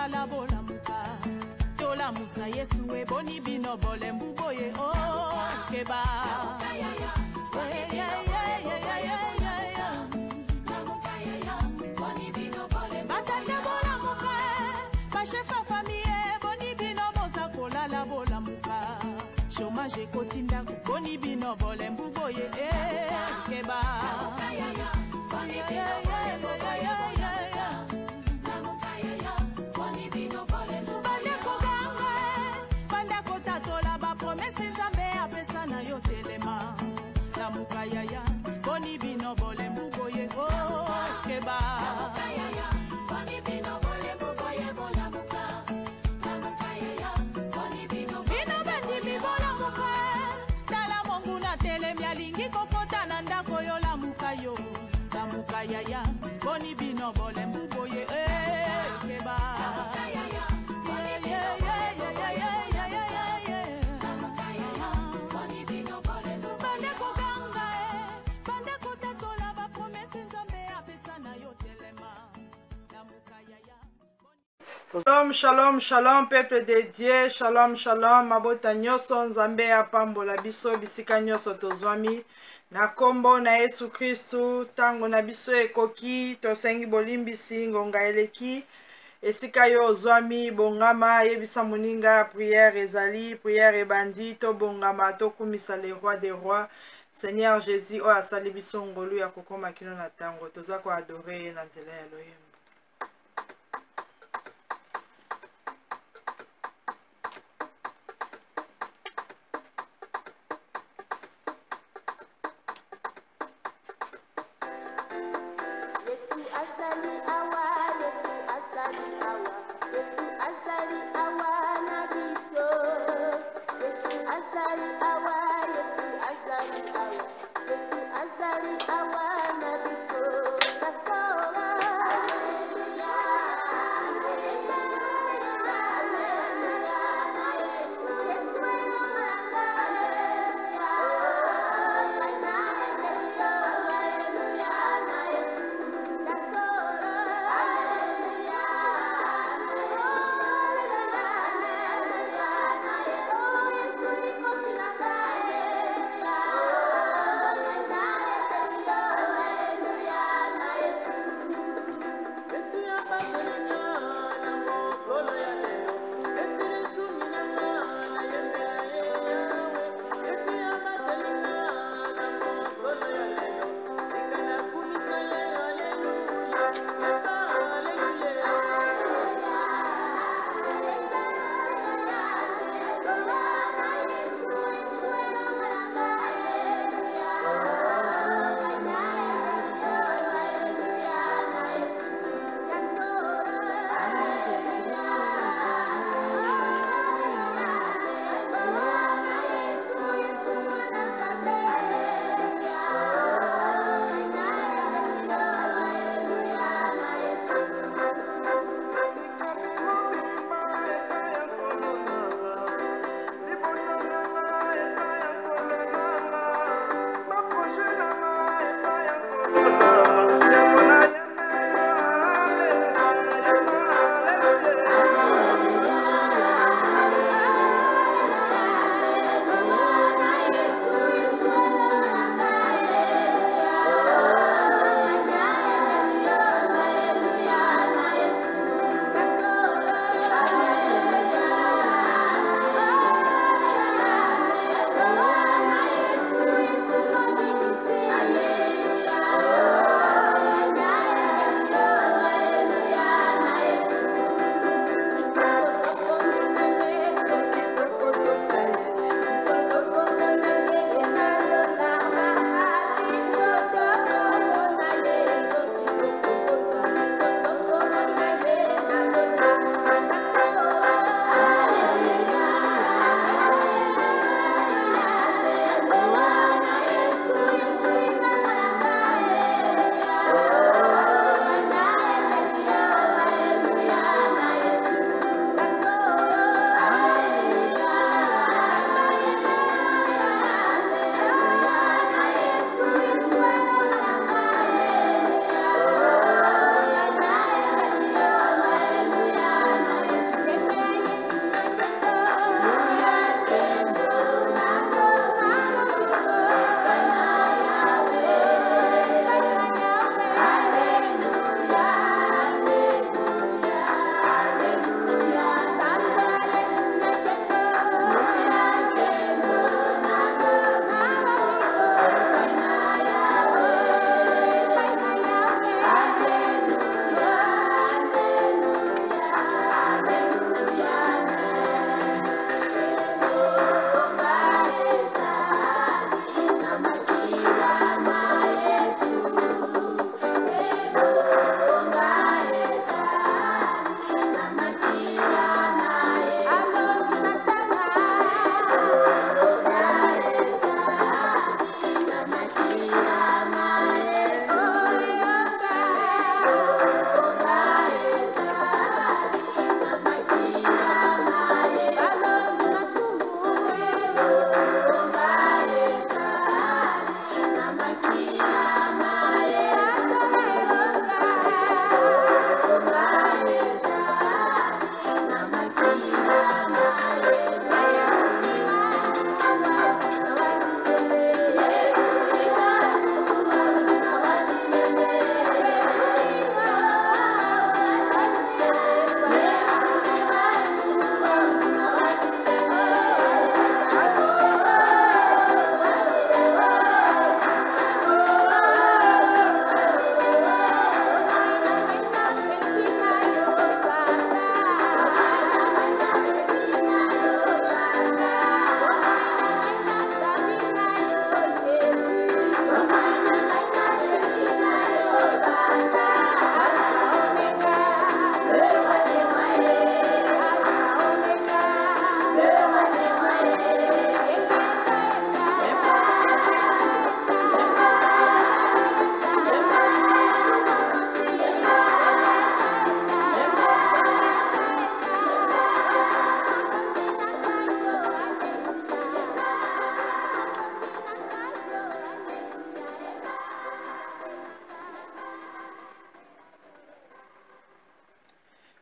kolala bola muka tola musa yesu e boni bino bole mbuboye oh keba batande bola muka bashefa famille boni bino boza kolala bola muka chômage kotinda boni bino bole mbuboye keba Yaya, boni bino bole mbuboye oh keba. Boni bino bole mbuboye bola muka. Bino bandi bibola muka. Dala mongu na tele mialingi kokota na ndako yo la muka yo. La muka yaya, boni bino bole mbuboye keba. Shalom, shalom, shalom, peuple de Dieu, shalom, shalom, mabota nyoso, nzambe apambola biso, bisika nyoso tozwami, na kombo na Yesu Kristu, tango na biso ekoki, tosengi bolimbisi, ngonga eleki, esika yo ozwami, bongama, yebisa moninga, prière ezali, prière ebandi, to bongama, to kumisa le roi des rois, Seigneur Jésus, o asali biso ngolu ya kokoma kino na tango, toza ko adore na nzela ya Elohim. Azali awa na biso,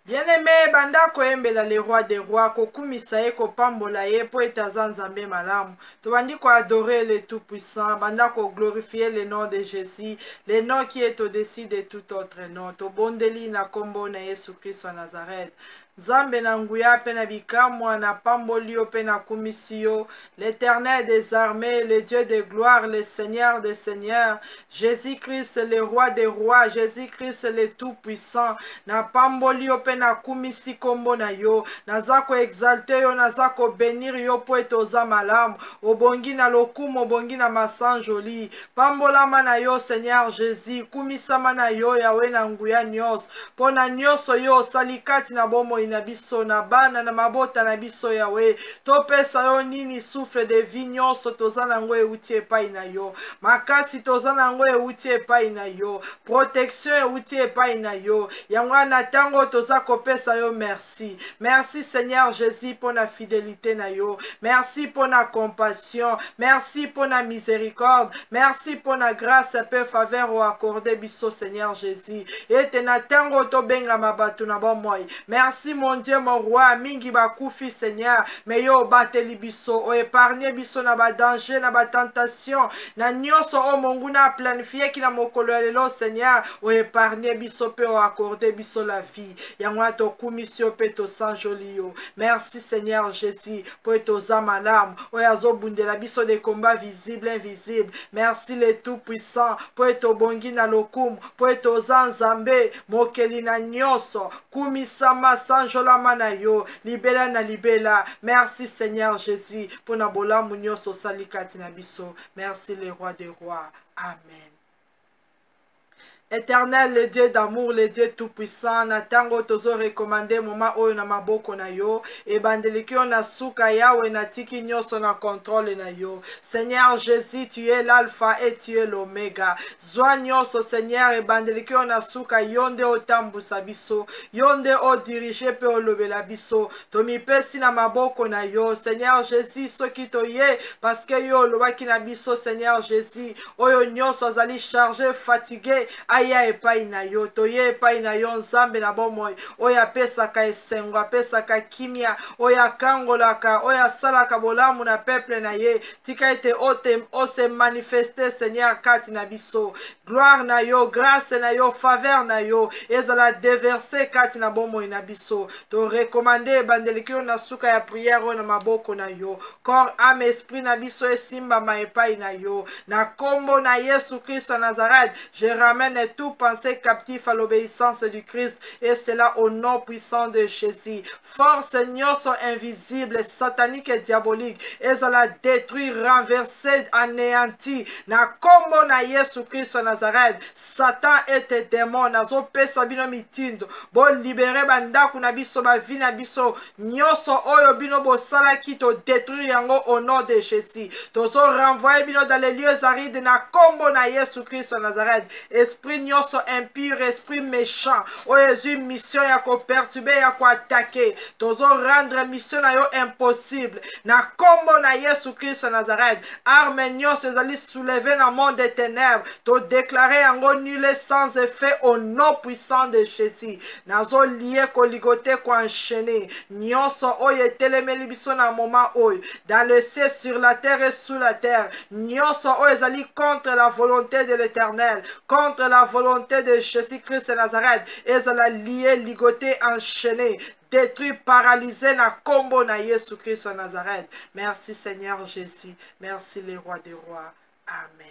Bien-aimé, banda koyembela le roi des rois, kokumisa ye kopambola ye po etaza nzambe malamu. Tobandi ko adorer le tout-puissant, banda ko glorifier le nom de Jésus, le nom qui est au-dessus de tout autre nom. Tobondeli na kombo na Yesu Kristo wa Nazareth. Nzambe na nguya pe na bikamwa na pamboli yo pe na kumisi yo, l'Éternel des armées, le Dieu de gloire, le Seigneur des seigneurs, Jésus-Christ le roi des rois, Jésus-Christ le tout-puissant, na pamboli yo pe na kumisi kombo na yo, naza ko exalter yo, naza ko bénir yo po etoza malamu, obongi na lokumu, obongi na masanjoli, pambolama na yo Seigneur Jésus, kumisama na yo yawe na nguya nyos, po na nyonso yo salikati na bomo na biso na bana na mabota na biso yawe, topesa yo nini souffle de vie nyonso toza nango euti epai na yo, makasi toza nango euti epai na yo, protection euti epai na yo, yango na tango toza kopesa yo merci. Merci Seigneur Jésus pour la fidélité na yo, merci pour la compassion, merci pour la miséricorde, merci pour la grâce et faveur au accordé biso Seigneur Jésus, et na tango to benga mabatu na bomoi. Merci mon Dieu, mon roi, mingi bakufi Seigneur, mais yo bateli biso, o épargné biso na ba danger, na ba tentation, na nyonso o monguna planifié ki na mokolo lelo Seigneur, o épargné biso pe o accordé biso la vie. Yangwa to kumisio pe to sanjoli yo. Merci Seigneur Jésus, pour to zamalam, o yazo bundela biso des combats visibles, invisibles. Merci le tout puissant, pour to bongi na lokum, pour to zanzambe, mokeli na nyonso, kumisama sanjola manayo, libela na libela. Merci Seigneur Jésus, pour na bola munyoso salikati na biso. Merci le roi des rois. Amen. Éternel, le Dieu d'amour, le Dieu tout-puissant, na tango tozo recommandé moment oyo na maboko na yo, e bandeliki yo na suka yawe na tiki nyonso na contrôle na yo. Seigneur Jésus, tu es l'alpha et tu es l'oméga. Zwa nyonso Seigneur, e bandeliki yo na suka yonde otambusa biso, yonde o dirige pe olobela biso. Tomipesi na maboko na yo, Seigneur Jésus, soki toye, parce que yo lobaki na biso, Seigneur Jésus, oyo nyonso azali chargé, fatigué, aya epai na yo, toye epai na yo nzambe na bomoi, oya pesaka esengo, pesaka kimia, oya kangolaka, oya salaka bolamu na peuple na ye, tika ete ose manifeste Seigneur kati na biso, gloire na yo, grâce na yo, faveur na yo, ezala déverser kati na bomoi na biso, to recommande bandeliki yo na suka ya prière na maboko na yo, corps, âme, esprit na biso esimba ma epai na yo, na kombo na Yesu Christ wa Nazareth, je ramène tout pensée captif à l'obéissance du Christ, et cela au nom puissant de Jésus. Force nyonso invisible, satanique et diabolique, et la détruire, renverser, anéantir. Na kombo na Yesu Christ wa Nazareth, Satan et tes démons, nazo pesa bino mitindo, bo libérer bandaku na biso, ba vi na biso, nyonso oyo bino bo sala ki to détruire yango au nom de Jésus. Tozo renvoyer bino dans les lieux arides, na kombo na Yesu Christ wa Nazareth. Esprit nyonso impur, esprit méchant, o Jésus mission ya ko perturber, ya ko attaquer, tozo rendre mission na yo impossible, na kombo na Yesu Christ wa Nazareth. Arme nyonso ezali soulever na monde des ténèbres, to déclarer yango nul sans effet au nom puissant de Jésus. Nazo lié ko ligoté ko enchaîner nyonso oyo etelemeli biso na moment oyo, dans le ciel, sur la terre et sous la terre, nyonso oyo ezali contre la volonté de l'Éternel, contre la volonté de Jésus-Christ de Nazareth, et la lier, ligoter, enchaîner, détruire, paralyser na combo na Jésus Christ de Nazareth. Merci Seigneur Jésus, merci les rois des rois. Amen.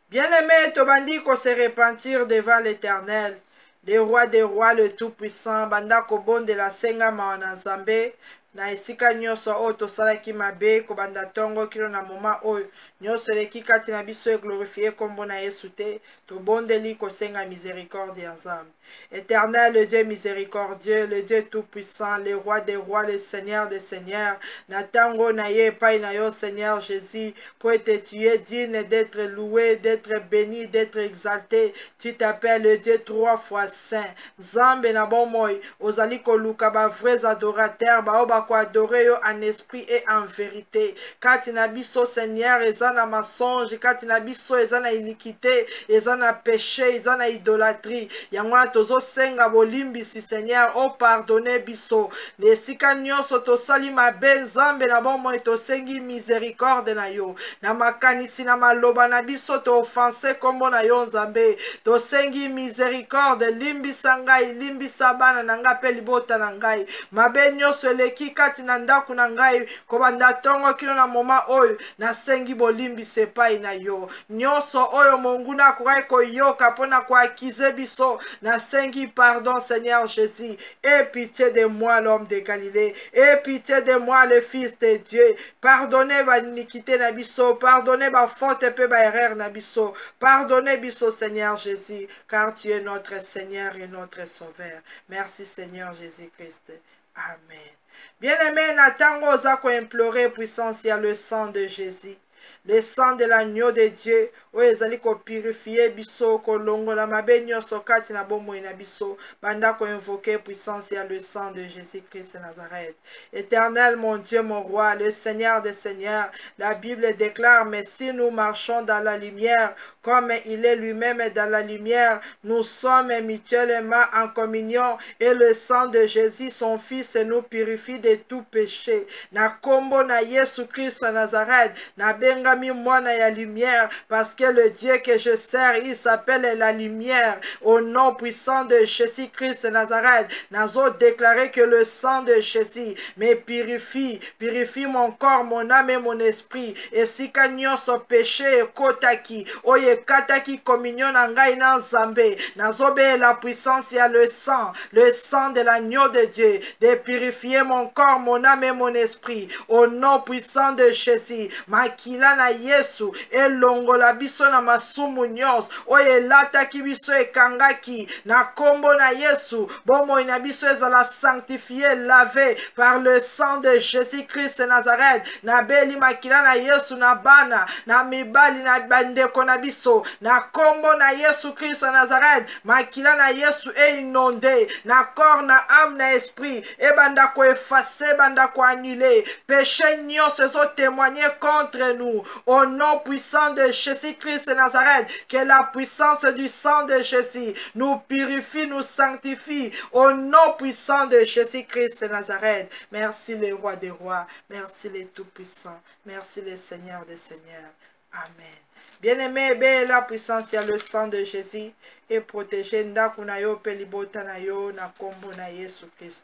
Bien-aimé, tobandi ko se repentir devant l'Éternel, le roi des rois, le tout-puissant, banda ko bon de la senga mawana Nzambe, na esika nyonso oyo tosalaki mabe kobanda ntongo kino na moma oyo nyonso eleki kati na biso eglorifie kombo na Yesu te, tobondeli kosenga miséricorde ya Nzambe. Éternel, le Dieu miséricordieux, le Dieu tout-puissant, le roi des rois, le Seigneur des seigneurs, na tango na ye epai na yo Seigneur Jésus, pour être tu es digne d'être loué, d'être béni, d'être exalté. Tu t'appelles le Dieu 3 fois saint. Nzambe na bomoi, ozali koluka ba vrais adorateurs, ba oba ko adorer yo en esprit et en vérité. Kati na biso Seigneur eza na mensonge, kati na biso eza na iniquité, eza na péché, eza na idolâtrie. Yango tozo senga bolimbisi Seigneur o pardonner biso. Nesika nyonso tosali mabe Nzambe na bomoi tosengi miséricorde na yo. Na makanisi na maloba na biso to offense kombo na yo Nzambe. Tosengi miséricorde, limbisa ngai, limbisa bana na ngai pe libota na ngai. Mabe nyonso eleki kati na ndako na ngai kobanda tongo kino na moma oyo nasengi bolimbisa epai na yo. Nyonso oyo monguna akokai koyoka mpona koakize biso nasengi pardon Seigneur Jésus. Aie pitié de moi l'homme de Galilée. Aie pitié de moi le fils de Dieu. Pardonnez ma iniquité na biso, pardonnez ma faute et ma erreur na biso. Pardonnez biso Seigneur Jésus, car tu es notre Seigneur et notre Sauveur. Merci Seigneur Jésus-Christ. Amen. Bien-aimé, natango oza ko implorer puissance ya le sang de Jésus. Le sang de l'agneau de Dieu, oyo ezali ko purifier biso, kolongola mabe nyonso kati na bomoi na biso, banda ko invoquer puissance ya le sang de Jésus-Christ de Nazareth. Éternel mon Dieu, mon roi, le Seigneur des Seigneurs, la Bible déclare, mais si nous marchons dans la lumière, comme il est lui-même dans la lumière, nous sommes mutuellement en communion, et le sang de Jésus, son Fils, nous purifie de tout péché. Na kombo na Yesu Christ de Nazareth, na benga mwana ya lumière, parce que le Dieu que je sers, il s'appelle la lumière. Au nom puissant de Jésus-Christ de Nazareth, nazo déclaré que le sang de Jésus me purifie, purifie mon corps, mon âme et mon esprit. Et si kanyon so péché et kotaki, oye kataki communion na ngai na Nzambe, nazo be la puissance ya le sang de l'agneau de Dieu, de purifier mon corps, mon âme et mon esprit. Au nom puissant de Jésus, makila na Yesu elongola biso na masumu nyonso oyo elataki biso ekangaki na kombo na Yesu. Bomoi na biso ezala sanctifié, lavé par le sang de Jésus-Christ de Nazareth. Na beli makila na Yesu na bana na mibali na bandeko na biso na kombo na Yesu Christ de Nazareth. Makila na Yesu e inondé na corps, na âme, na esprit, e banda ko effacer, banda ko annuler péché nyonso ezo témoigner contre nous. Au nom puissant de Jésus-Christ de Nazareth, que la puissance du sang de Jésus nous purifie, nous sanctifie. Au nom puissant de Jésus-Christ de Nazareth. Merci les rois des rois. Merci les tout-puissants. Merci les seigneurs des seigneurs. Amen. Bien-aimé, la puissance, il y a le sang de Jésus et protéger Ndakunayo, Pelibota Nayo, Nakombo na Yesu Christ.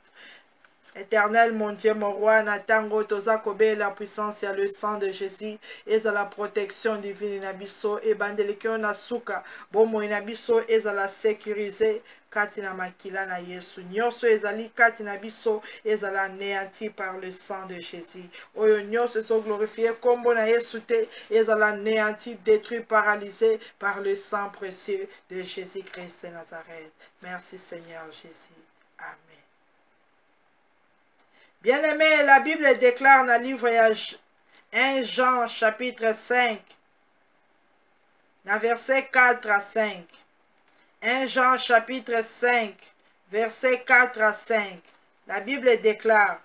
Éternel, mon Dieu, mon roi, Natango, Tozakobe, la puissance, il y a le sang de Jésus, et à la protection divine, Nabiso, et Bandelekyo Nasuka, Bomo Nabiso, et à la sécuriser, Katina Makila na Yesu, Nyoso ezali Katina Biso, et à la néanti par le sang de Jésus. Oyo Nyoso so glorifié, Kombo na Yesu te, et à la néanti, détruit, paralysé par le sang précieux de Jésus-Christ de Nazareth. Merci Seigneur Jésus. Amen. Bien-aimé, la Bible déclare dans le livre 1 Jean chapitre 5, dans versets 4 à 5. 1 Jean chapitre 5, versets 4 à 5. La Bible déclare,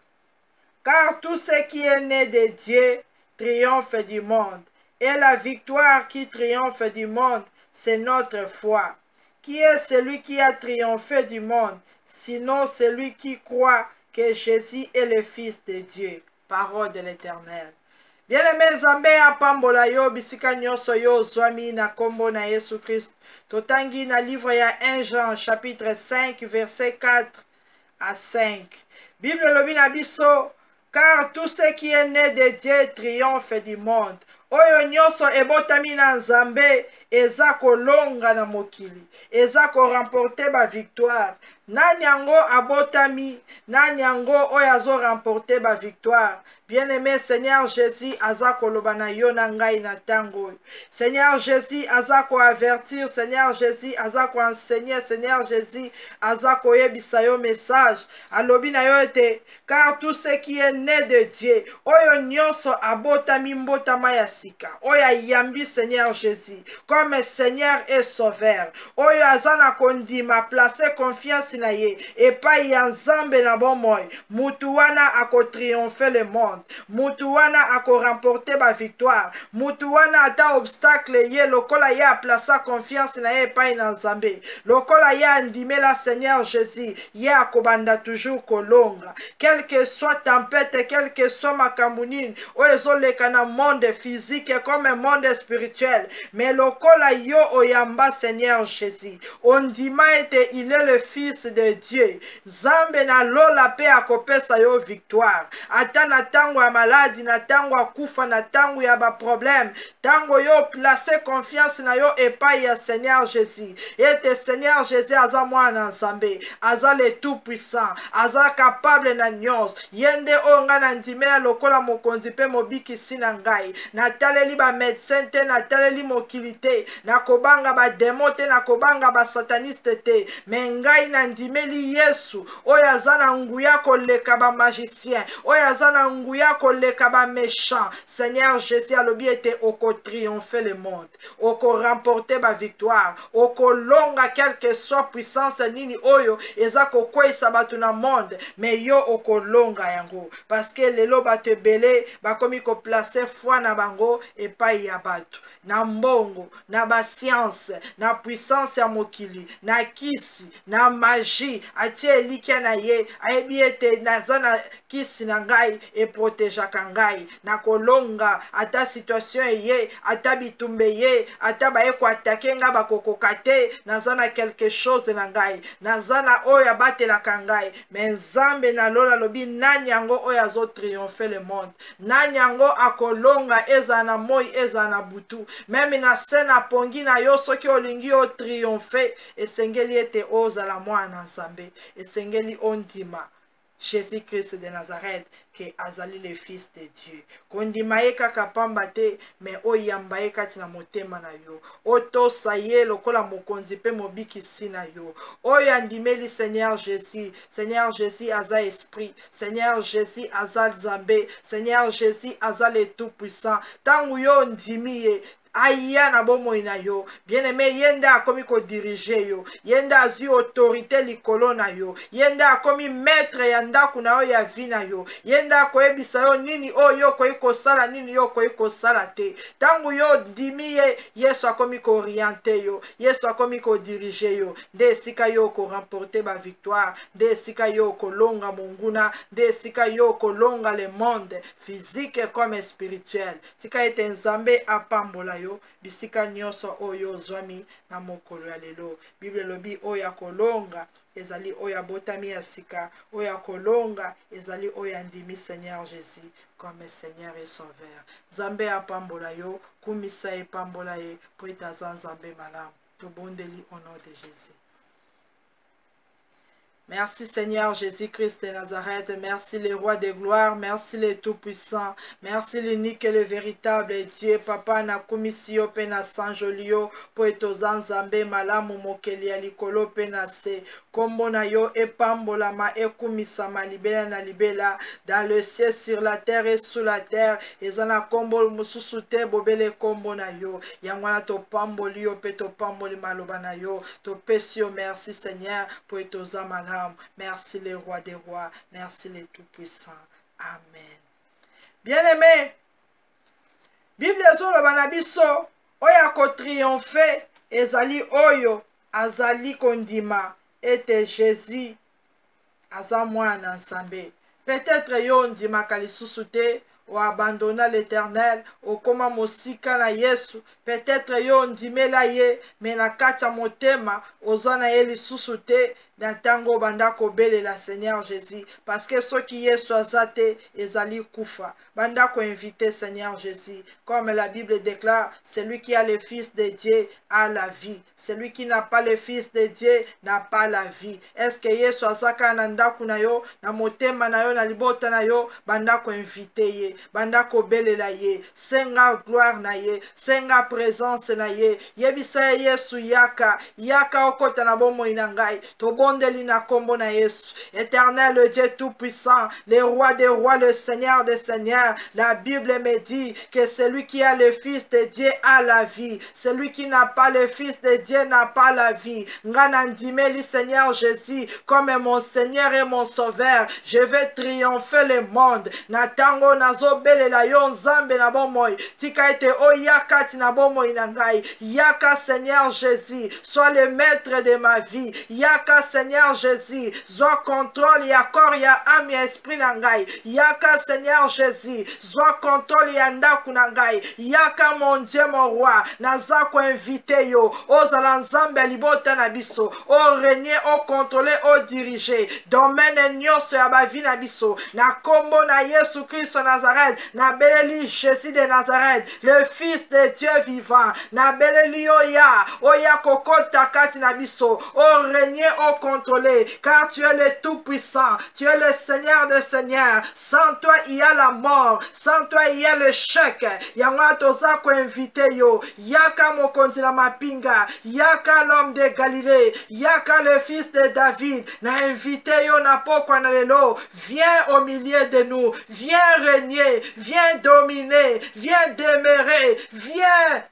car tout ce qui est né de Dieu triomphe du monde, et la victoire qui triomphe du monde, c'est notre foi. Qui est celui qui a triomphé du monde, sinon celui qui croit que Jésus est le Fils de Dieu. Parole de l'Éternel. Bien-aimé Nzambe apambola yo bisika nyonso yo zwami na kombo na Yesu Christ. Totangi na livre ya 1 Jean chapitre 5 verset 4 à 5. Bible lobi na biso, car tout ce qui est né de Dieu triomphe du monde. Oyo nyonso ebotami na Nzambe eza kolonga na mokili, eza ko remporter ba victoire. Nani yango abotami, nani yango oyo azo remporter ba victoire. Bien-aimé Seigneur Jésus aza koloba na yo na ngai na tango. Seigneur Jésus aza ko avertir, Seigneur Jésus aza ko enseigner, Seigneur Jésus aza ko yebisa yo message. Alobi na yo ete, car tout ce qui est né de Dieu, oyo nyonso abotami mbotama ya sika, oyo yambi Seigneur Jésus, comme comme Seigneur et Sauveur. Oyo azana kondima placer confiance na ye epai ya Nzambe na bomoi. Mutu wana ako triompher le monde. Mutu wana ako remporter ba victoire. Mutu wana ata obstacle ye lokola ye a placer confiance na ye epai na Nzambe. Lokola ye andimela Seigneur Jésus, ye akobanda toujours kolonga. Quelle que soit tempête, quel que soit makambu oyo ezoleka na monde physique comme un monde spirituel, mais lokola yo oyamba Seigneur Jésus, on ndima ete il est le fils de Dieu. Zambe na lola pe akopesa yo victoire. Ata na tango ya maladi, na tango ya kufa, na tango ya ba problème, tango yo placer confiance na yo epai ya Seigneur Jésus. Ete Seigneur Jésus aza mwana Nzambe, aza le tout puissant, aza capable na nyonso. Yende onga na ndimela lokola mokonzi pe mobikisi na ngai. Nataleli ba médecin te, nataleli mokili te, na kobanga ba démon te, na kobanga ba sataniste te, me ngai na ndimeli Yesu oyo aza na nguya koleka ba magicien, oyo aza na nguya koleka ba méchant. Seigneur Jésus alobi ete oko triompher le monde, oko remporter ba victoire, oko longa quelle que soit puissance nini oyo eza kokwesa batu na monde, me yo oko longa yango, parce que lelo bato ebele bakomi ko placer foi na bango epai ya bato, na mbongo, na ba science, na puissance ya mokili, na kisi, na magie. Atie elikia na ye ayebi ete naza na kisi na ngai eprotegeaka ngai, na kolonga ata situation ye, ata bitumbe ye, ata baye koatake nga bakokoka te, naza na quelque chose na ngai, naza na oyo abatelaka ngai. Me Nzambe na lola lobi nani yango oyo azo triompher le monde, nani yango akolonga eza na moi eza na butu, meme na se na pongi na yo soki olingi o triompher, esengeli ete ozala mwana Nzambe, esengeli ondima Jésus-Christ de Nazareth ke azali le fils de Dieu. Kondima ye kaka pamba te, me oyamba ye kati na motema na yo, otosa ye lokola mokonzi pe mobikisi na yo. Oyo andimeli Seigneur Jésus. Seigneur Jésus aza esprit, Seigneur Jésus aza Nzambe, Seigneur Jésus aza le tout puissant. Tangu yo ndimi ye aya na bomoi na yo, bien-aimé, yenda akomi ko dirige yo, yenda azui autorité likolo na yo, yenda akomi maître ya ndaku na yo ya vi na yo, yenda koyebisa yo nini oyo koyi kosala, nini yo koyi kosala te. Tangu yo ndimi ye, Yesu akomi ko orienter yo, Yesu akomi ko dirige yo, nde esika yo ko remporter ba victoire, nde esika yo ko longa monguna, nde esika yo ko longa le monde physique comme spirituel. Tika ete Nzambe apambola yo bisika nyonso oyo zwami na mokolo ya lelo. Bible lobi oya kolonga ezali oya botami ya sika, oya kolonga ezali oya ndimi Seigneur Jésus comme Seigneur et Sauveur. Nzambe apambola yo, kumisa epambola ye, po etaza Nzambe malamu. Tobondeli au nom de Jésus. Merci Seigneur Jésus-Christ de Nazareth, merci le roi de gloire, merci le tout-puissant, merci l'unique et le véritable Dieu. Papa na komisio pe na sanjolio po etoza Nzambe malamu mokeli ya likolo pe na se. Kombo na yo epambolama ekumisama libela na libela, dans le ciel, sur la terre et sous la terre. Ezana kombo mususu te bobele kombo na yo. Yangwana to pamboli yo pe to pamboli maloba na yo. To pesio merci Seigneur po etoza malamu. Merci le roi des rois, merci le tout-puissant. Amen. Bien-aimé, Bible ezoloba na biso oyo ko triompher ezali oyo azali kondima ete Jésus aza mwana Nzambe. Peut-être yo ndimaka lisusu te, ou abandonna l'Éternel, ou koma mosika na Yesu. Peut-être yo ndimela ye, mais na kati ya motema ozana ye lisusu te, na tango banda kobele la Seigneur Jésus, parce que ceux qui Yesu azate ezali kufa. Banda ko inviter Seigneur Jésus, comme la Bible déclare, celui qui a le Fils de Dieu a la vie. Celui qui n'a pas le Fils de Dieu n'a pas la vie. Est-ce que Yesu azaka na ndaku na yo, na motema na yo, na libota na yo, banda ko inviter ye, banda ko bele la ye, senga gloire na ye, senga présence na ye, yebisa Yesu yaka, yaka okota na bomo inangai, tobo bondeli na kombo na Yesu. Éternel, le Dieu tout-puissant, le roi des rois, le Seigneur des seigneurs. La Bible me dit que celui qui a le Fils de Dieu a la vie. Celui qui n'a pas le Fils de Dieu n'a pas la vie. Nganandimeli Seigneur Jésus comme mon Seigneur et mon Sauveur. Je vais triompher le monde. Natango nazobelela yo nzambe na bomoi. Tika ete oyaka tina bomoi na ngai. Yaka Seigneur Jésus, sois le maître de ma vie. Yaka Seigneur Jésus, sois contrôle ya corps ya âme ya esprit na ngai. Yaka Seigneur Jésus, sois contrôle ya ndaku na ngai. Yaka mon Dieu mon roi, naza ko invité yo. Ozala nzambe libota na biso. O régner, o contrôler, o diriger. Domaine nyonso ya ba vie na biso. Na kombo na Yesu Christ Nazareth. Na beleli Jésus de Nazareth, le Fils de Dieu vivant. Na beleli oya, oya kokota kati na biso. O régner, o contrôler, car tu es le tout-puissant. Tu es le Seigneur des seigneurs. Sans toi, il y a la mort. Sans toi, il y a le chèque. Yanga toza ko invité yo. Yaka mokonzi na mapinga. Yaka l'homme de Galilée. Yaka le fils de David. Na invité yo na pokwa na lelo. Viens au milieu de nous. Viens régner. Viens dominer. Viens demeurer. Viens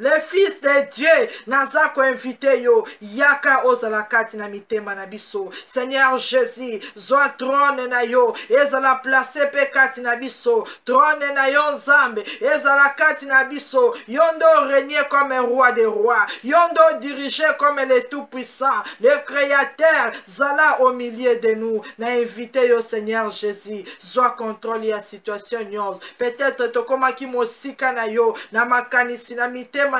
le Fils de Dieu, nazako invité yo, yaka ozala kati na mitema na biso. Seigneur Jésus, zoa trône na yo, ezala place pe kati na biso. Trône na yo nzambe, ezala kati na biso. Yondo régner comme un roi des rois. Yondo diriger comme le tout-puissant, le créateur, zala au milieu de nous. Na invité yo Seigneur Jésus, zoa contrôle ya situation nyonso. Peut-être tokoma ki mosika na yo, na makanisi na mitema.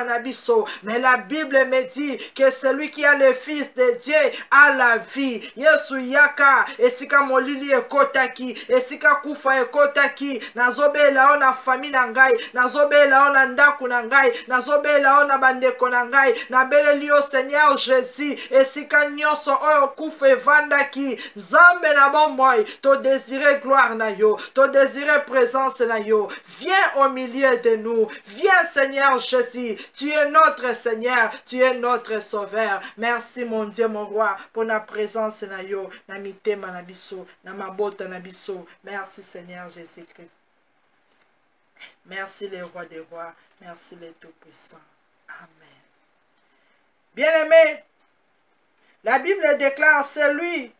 Mais la Bible me dit que celui qui a le Fils de Dieu a la vie. Yesu yaka esika molili ekotaki, esika kufa ekotaki. Nazobela ona famille na ngai, nazobela ona ndaku na ngai, nazobela ona bandeko na ngai. Nabeleli o Seigneur Jésus, esika nyonso oyo kufa evandaki. Nzambe na bomoi, to désirer gloire na yo, to désirer présence na yo. Viens au milieu de nous. Viens Seigneur Jésus. Tu es notre Seigneur, tu es notre Sauveur. Merci mon Dieu, mon roi, pour la présence na yo, na mitema na biso, na mabota na biso. Merci Seigneur Jésus-Christ. Merci le roi des rois, merci le Tout-Puissant. Amen. Bien-aimés, la Bible déclare, c'est lui,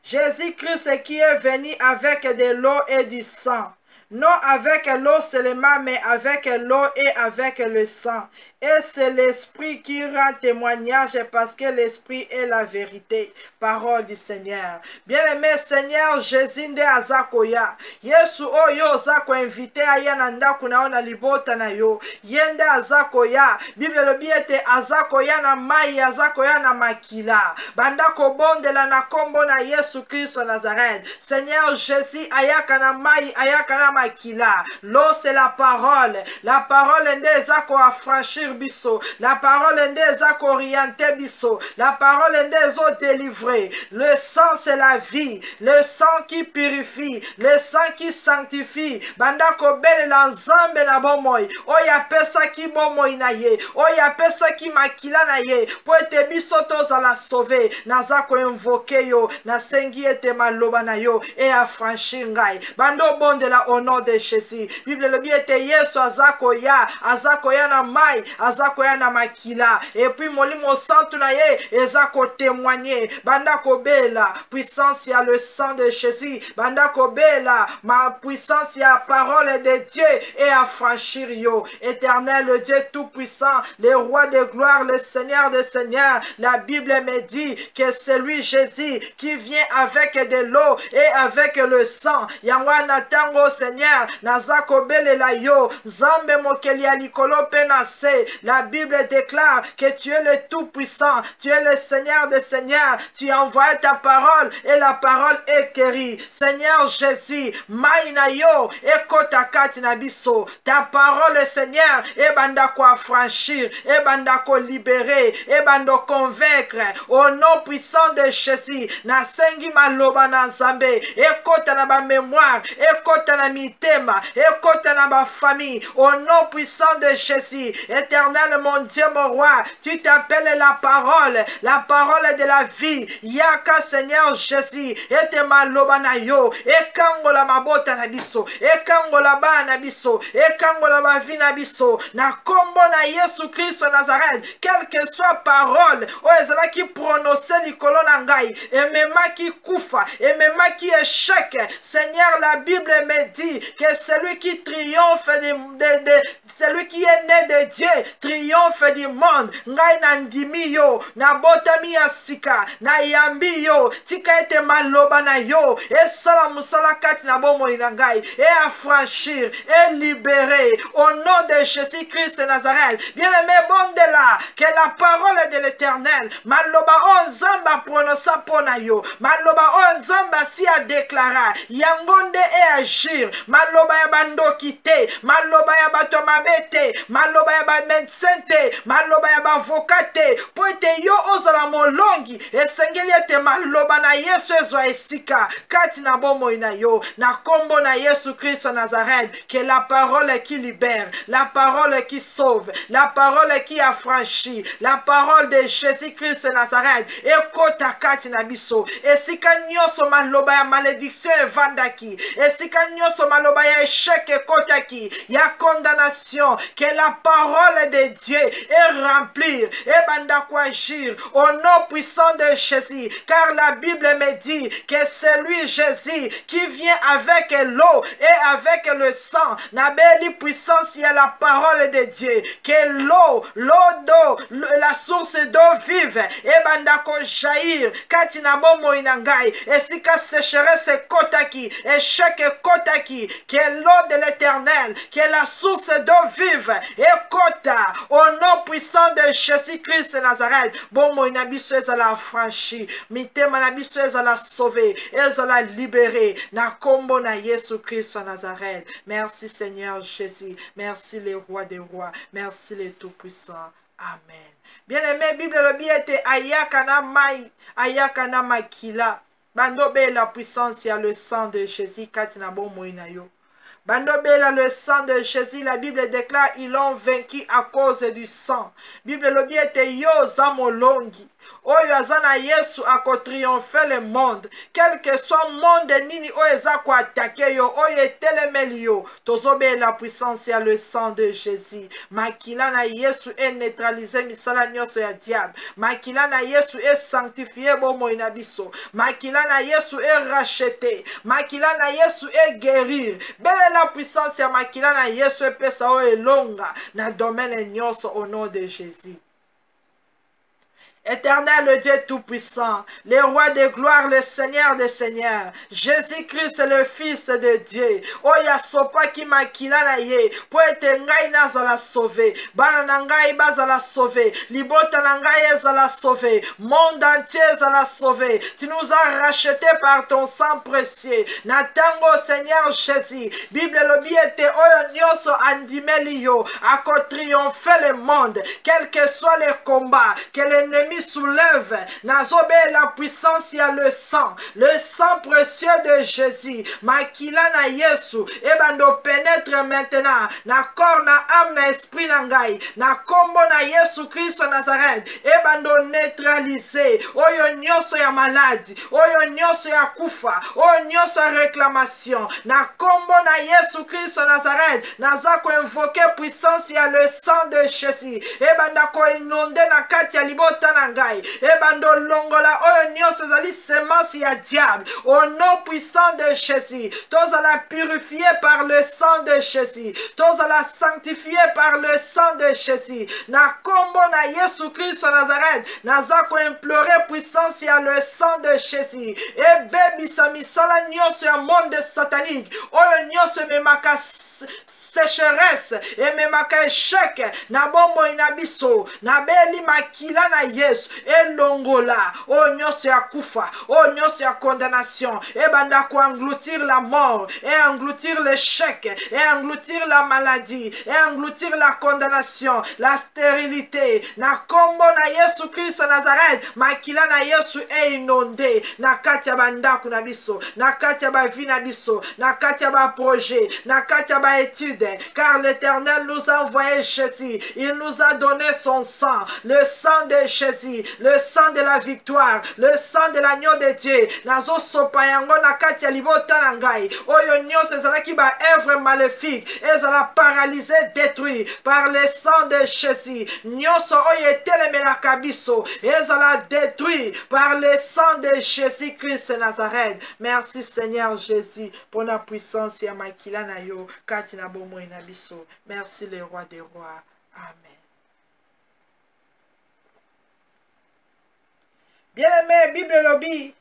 Jésus-Christ, qui est venu avec de l'eau et du sang. Non avec l'eau seulement, mais avec l'eau et avec le sang. Et c'est l'Esprit qui rend témoignage parce que l'Esprit est la vérité. Parole du Seigneur. Bien-aimé Seigneur Jésus nde azakoya. Yesu oyo zako invité aya na ndaku na ona libota na yo. Yende azakoya. Bible lobi ete azakoya na mai, azakoya na makila. Bandako bondela na kombo na Yesu Christ Nazareth. Seigneur Jésus ayaka na mai, ayaka na makila. L'eau c'est la parole. La parole nde zako affranchir biso. La parole nde zako orienter biso. La parole nde zo délivrer. Le sang c'est la vie. Le sang qui purifie. Le sang qui sanctifie. Bandako bele la nzambe na bomoi. Oya pesa ki bomoi na ye. Oya pesa ki makila na ye. Po ete biso toza la sauver. Nazako invoke yo. Na sengi ete maloba na yo. E affranchir ngai. Bando bonde la au nom de Jésus. Bible le bi ete Yesu azako ya na mai. Azako ya na makila. Et puis molimo santu na ye. Ezako témoigner. Bandako bela. Puissance ya le sang de Jésus. Bandako bela. Ma puissance ya parole de Dieu. Et affranchir yo. Éternel, le Dieu tout-puissant. Le roi de gloire. Le Seigneur des seigneurs. La Bible me dit que c'est lui Jésus qui vient avec de l'eau et avec le sang. Yangwa natango Seigneur. Nazako bele la yo. Zambe mokeli ya likolo penase. La Bible déclare que tu es le tout-puissant. Tu es le Seigneur des seigneurs. Tu as envoyé ta parole et la parole est guérie. Seigneur Jésus, maïna yo, ekota kati na biso. Ta parole, Seigneur, et bandako affranchir, et bandako libérer, et bandako convaincre. Au nom puissant de Jésus, na sengi maloba na nzambe, ekota na ba mémoire, ekota na mitema, ekota na ba famille. Au nom puissant de Jésus, éternel, mon Dieu, mon roi, tu t'appelles la parole de la vie. Yaka Seigneur Jésus, ete maloba na yo, ekangola mabota na biso, ekangola ba na biso, ekangola ba vi na biso, na kombo na Yesu Christ Nazareth, quelle que soit parole, o ezala ki prononcer likolo na ngai, emema ki kufa, emema ki échec. Seigneur, la Bible me dit que celui qui triomphe celui qui est né de Dieu triomphe du monde. Ngai na ndimi yo, na botami ya sika, na yambi yo, tika ete maloba na yo, et sala musala kati na bomoi na ngai, et affranchir, et libérer, au nom de Jésus-Christ Nazareth. Bien-aimé, bon de là, que la parole de l'Éternel, maloba on zamba prononça pona yo, maloba on zamba si a déclara, yangonde et agir, maloba ya bando kite, maloba ya bato mabete, maloba ya ba médecin te, maloba ya ba avocat te, po ete yo ozala molongi, esengeli ete maloba na Yesu ezwa esika, kati na bomoi na yo, na kombo na Yesu Christ Nazareth, que la parole qui libère, la parole qui sauve, la parole qui affranchit, la parole de Jésus-Christ Nazareth, ekota kati na biso, esika nyonso maloba ya malédiction evandaki, esika nyonso maloba ya échec ekotaki, ya condamnation, que la parole de Dieu est remplie, et banda kwa agir, au nom puissant de Jésus, car la Bible me dit que c'est lui Jésus qui vient avec l'eau et avec le sang, na belle puissance, il y a la parole de Dieu, que l'eau d'eau, la source d'eau vive, et banda ko jaillir, katina bomo inangai, et si ka sécheresse kotaki, et chaque kotaki, que l'eau de l'Éternel, qui est la source d'eau vive, et kota, au nom puissant de Jésus-Christ Nazareth, bomo inabiso ezala affranchi, mitema nabiso ezala sauvé, ezala libéré, na kombo na Yesu Christ Nazareth. Merci Seigneur Jésus, merci les rois des rois, merci les tout-puissants. Amen. Bien-aimé, Bible le bien était ayakana mai, ayakana makila. Bando be la puissance, il y a le sang de Jésus, katina bon moinayo. Bando bela le sang de Jésus, la Bible déclare, ils l'ont vaincu à cause du sang. Bible le bien était yo zamolongi. Oyo azana Yesu ako triompher le monde. Quel que soit le monde nini oyo ezako attaquer yo, oyo etelemeli yo. Tozobe la puissance ya le sang de Jésus. Makila na Yesu est neutralisé misala nyonso ya diable. Makila na Yesu est sanctifié bomo inabiso. Makila na Yesu est racheté. Makila na Yesu est guérir. Belle la puissance ya makila na Yesu epesa oyo elonga na domaine nyonso au nom de Jésus. Éternel, le Dieu Tout-Puissant, le roi de gloire, le Seigneur des Seigneurs, Jésus-Christ, le Fils de Dieu, Oya sopa ki makila na ye, po ete ngai nazala sauvé, bana na ngai bazala sauvé, libota na ngai ezala sauvé, monde entier ezala sauvé, tu nous as rachetés par ton sang précieux, na tango Seigneur Jésus, Bible lobi ete oyo nyonso andimeli yo, ako triompher le monde, quel que soit le combat, que l'ennemi soulève, nazobe la puissance, il y a le sang précieux de Jésus, makila na Yesu, et bando pénètre maintenant, na corps, na âme, na esprit na ngai, na kombo na Yesu Christ Nazareth, et bando neutralisé, oyo nyonso ya maladie, oyo nyonso ya kufa, oyo nyonso ya réclamation, na kombo na Yesu Christ Nazareth, naza ko invoquer puissance, il y a le sang de Jésus, et banda ko inonde na kati ya libota na ngai, et bando longola oyo nyonso zali semence ya diable, au nom puissant de Jésus, tous la purifier par le sang de Jésus, tous la sanctifier par le sang de Jésus, na kombo na Yesu Christ Nazareth, naza ko implorer puissance ya le sang de Jésus, et bebi sa misala nyonso ya monde satanique, oyo nyonso memaka sécheresse et memaka échec na bombo inabiso na beli makila na ye Yesu elongola o nyonso ya kufa o nyonso ya condamnation ebanda ko engloutir la mort et engloutir l'échec et engloutir la maladie et engloutir la condamnation, la stérilité. Na kombo na Yesu Christ Nazareth, makila na Yesu e inondé na kati ya bandako na biso, na kati ya ba vie na biso, na kati ya ba projet, na kati ya ba étude, car l'Éternel nous a envoyé Jésus, il nous a donné son sang, le sang de Jésus, le sang de la victoire, le sang de l'agneau de Dieu. Nazo sopa yango na kati ya libota na ngai, oyo nyonso ezalaki ba œuvre maléfique, ezala paralysé, détruit par le sang de Jésus. Nyonso oyo etelemelaka biso ezala détruit par le sang de Jésus-Christ Nazareth. Merci Seigneur Jésus pour la puissance ya makila na yo kati na bomoi na biso. Merci le roi des rois. Amen. Bien-aimé, Bible lobby,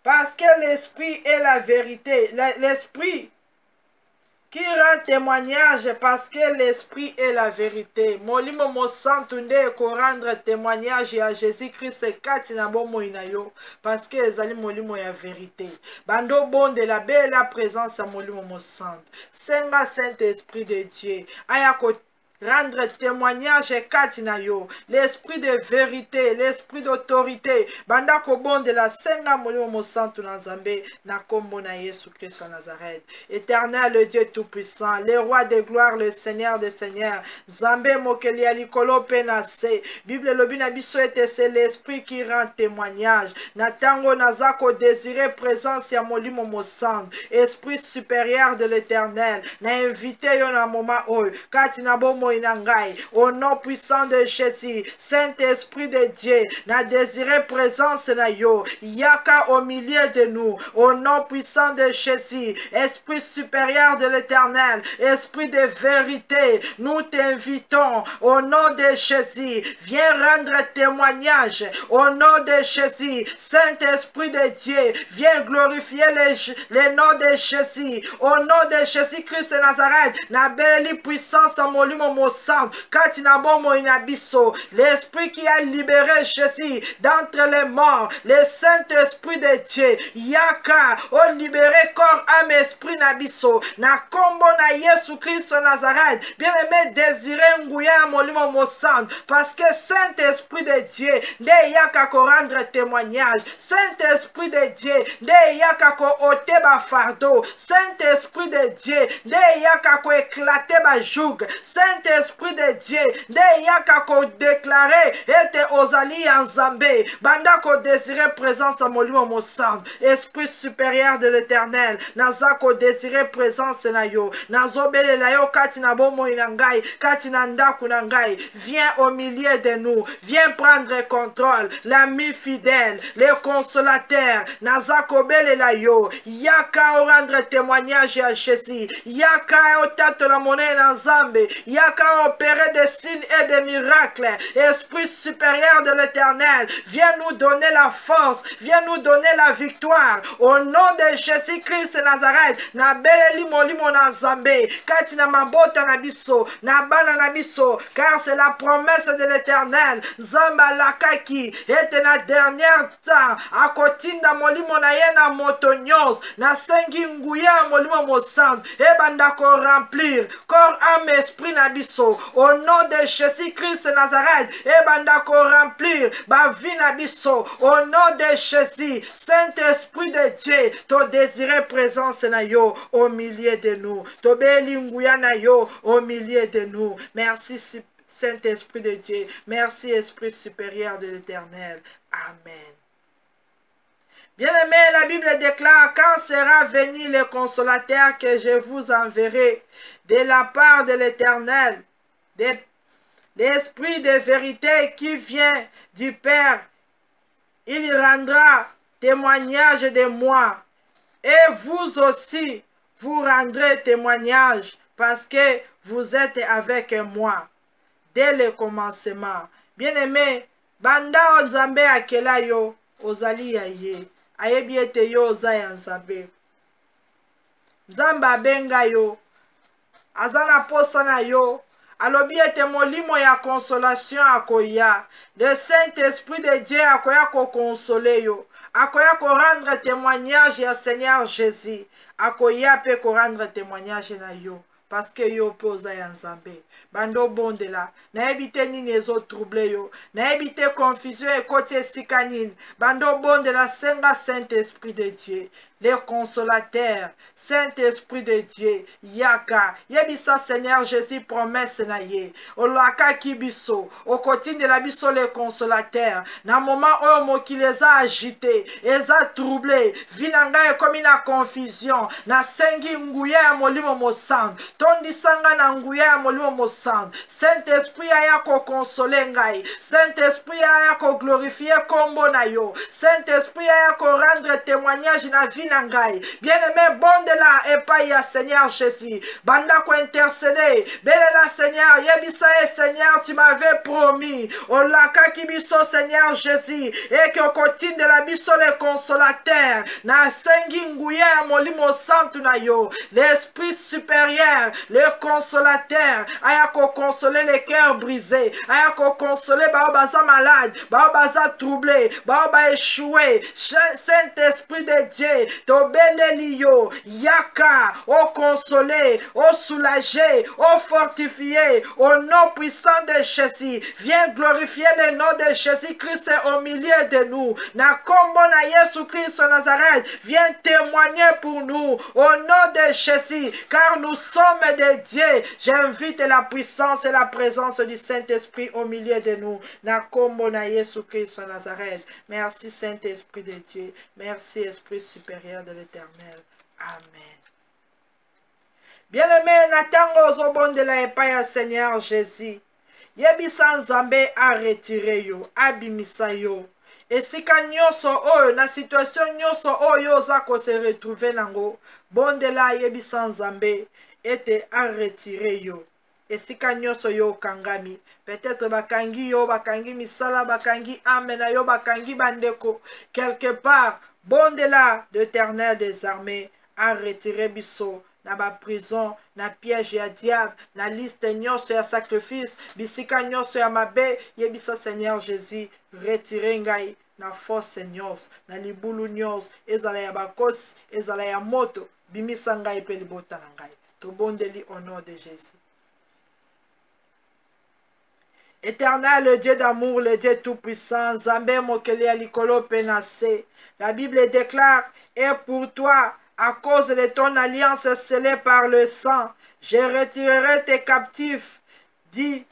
parce que l'esprit est la vérité. L'esprit qui rend témoignage parce que l'esprit est la vérité. Molimo mo santu nde ko rendre témoignage à Jésus-Christ kati na bomo inayo parce que ezali molimo ya vérité. Bando bonde la belle présence à molimo mo santu. Senga Saint-Esprit de Dieu. Aya ko rendre témoignage katina yo, l'esprit de vérité, l'esprit d'autorité, banda ko bonde la senga molimo mo santu na Nzambe na kombo na Yesu Christ wa Nazareth. Éternel, le Dieu tout-puissant, le roi de gloire, le Seigneur des seigneurs, Nzambe mokeli alikolo penase, Bible lobi na biso ete c'est l'esprit qui rend témoignage. Na tango nazako désirer présence ya molimo mo santu, esprit supérieur de l'Éternel, na invité yo na moment oyo, katina bomo au nom puissant de Jésus, Saint-Esprit de Dieu, na désiré présence na yo, yaka au milieu de nous, au nom puissant de Jésus, Esprit supérieur de l'Éternel, Esprit de vérité, nous t'invitons au nom de Jésus, viens rendre témoignage, au nom de Jésus, Saint-Esprit de Dieu, viens glorifier le nom de Jésus, au nom de Jésus-Christ Nazareth, na belle puissance à molimo l'esprit qui a libéré Jésus d'entre les morts, le Saint-Esprit de Dieu, yaka, o libéré corps, âme, esprit nabiso, na kombo na Yesu Christ Nazareth, bien aimé désiré nguya molimo mosand, parce que Saint-Esprit de Dieu, de yaka ko rendre témoignage, Saint-Esprit de Dieu, de yaka ko ôter ba fardeau, Saint-Esprit de Dieu, de yaka ko éclater ba joug, Saint-Esprit de Dieu, de yaka ko déclarer ete ozali en Nzambe, banda ko désirer présence à molimo mosand, esprit supérieur de l'Éternel, naza ko désirer présence na yo, nazobele la yo kati na bomo inangai, kati na ndaku na ngai, viens au milieu de nous, viens prendre contrôle, l'ami fidèle, le consolateur, naza ko bele la yo, yaka o rendre témoignage à Jésus, yaka o tate la monnaie na Nzambe, yaka opérer des signes et des miracles. Esprit supérieur de l'Éternel, viens nous donner la force, viens nous donner la victoire. Au nom de Jésus-Christ Nazareth, na beleli molimo na Nzambe, kati na mabota na biso, na bana na biso, car c'est la promesse de l'Éternel. Zamba lakaki, ete na dernier temps, akotinda molimo na ye na motonyos, na sengi nguya molimo mosand, e banda ko remplir, corps, âme, esprit na biso, au nom de Jésus-Christ Nazareth, et banda ko remplir, ba vie na biso, au nom de Jésus, Saint-Esprit de Dieu, to désiré présence na yo, au milieu de nous, to beli nguya na yo, au milieu de nous. Merci Saint-Esprit de Dieu, merci Esprit supérieur de l'Éternel. Amen. Bien-aimés, la Bible déclare, quand sera venu le consolateur que je vous enverrai de la part de l'Éternel, l'Esprit de vérité qui vient du Père, il rendra témoignage de moi. Et vous aussi, vous rendrez témoignage parce que vous êtes avec moi dès le commencement. Bien-aimé, banda Nzambe akela yo, ozali ya ye. Ayebi ete yo oza ya Nzambe. Nzambe abenga yo, aza na posa na yo, alobi ete molimo ya consolation akoya. Le Saint-Esprit de Dieu akoya ko consoler yo. Akoya ko rendre témoignage ya Seigneur Jésus. Akoya pe ko rendre témoignage na yo. Parce que yo poza ya Nzambe. Bando bondela. Na ebite nini ezo trouble yo. Na ebite confusion et côté sikanine. Bando bondela senga Saint-Esprit de Dieu. Les consolateurs, Saint-Esprit de Dieu, Yaka, Yebisa Seigneur Jésus, promesse na ye, Olaka Kibiso, au côté de la biso les consolateurs, na moment où qui les a agités, les a troublés, vinanga et comme une confusion, na sengi nguya molimo mosang, tondi sanga na nguya molimo mosang, Saint-Esprit aya ko consoler ngai, Saint-Esprit aya ko glorifier kombo na yo, Saint-Esprit aya ko rendre témoignage na vie. Bien-aimé, bon de là, et pas ya Seigneur Jésus. Banda ko intercéder. Béla Seigneur, yebisa et Seigneur, tu m'avais promis. Olaka kibiso Seigneur Jésus. Et que continue de la biso les consolateurs. Na sengi nguya molimo santu na yo. L'esprit supérieur, le consolateur. Ayako consoler les cœurs brisés. Ayako consoler baobaza malade. Baobaza troublé. Baoba échoué. Saint-Esprit de Dieu. Tobelelio, Yaka, au consoler, au soulager, au fortifier, au nom puissant de Jésus. Viens glorifier le nom de Jésus-Christ au milieu de nous. Na kombo na Yesu Christ Nazareth, viens témoigner pour nous au nom de Jésus, car nous sommes de Dieu. J'invite la puissance et la présence du Saint-Esprit au milieu de nous. Na kombo na Yesu Christ Nazareth. Merci Saint-Esprit de Dieu. Merci Esprit supérieur de l'Éternel. Amen. Bien-aimé, natango ozobonde la epai Seigneur Jésus. Yebisa Nzambe a retiré yo, abimisa yo. Esika nyonso oyo, na situation nyonso oyo oza ko se retrouver nango. Bonde la yebisa Nzambe ete a retiré yo. Esika nyonso yo kangami. Peut-être bakangi yo, bakangi misala, bakangi amena yo, bakangi bandeko. Quelque part, bon de là, l'Éternel des armées a retiré biso na ba prison, na piège ya diable, na liste nyonso ya sacrifice, bisika nyonso ya mabe, yebisa Seigneur Jésus, retiré ngai na force nyonso, na libulu nyonso, ezala ya bakosi, ezala ya moto, bimisa ngai pe libota na ngai. Tobondeli au nom de Jésus. Éternel, le Dieu d'amour, le Dieu tout-puissant, Zambé mokeli ya likolo penase. La Bible déclare, et pour toi, à cause de ton alliance scellée par le sang, je retirerai tes captifs, dit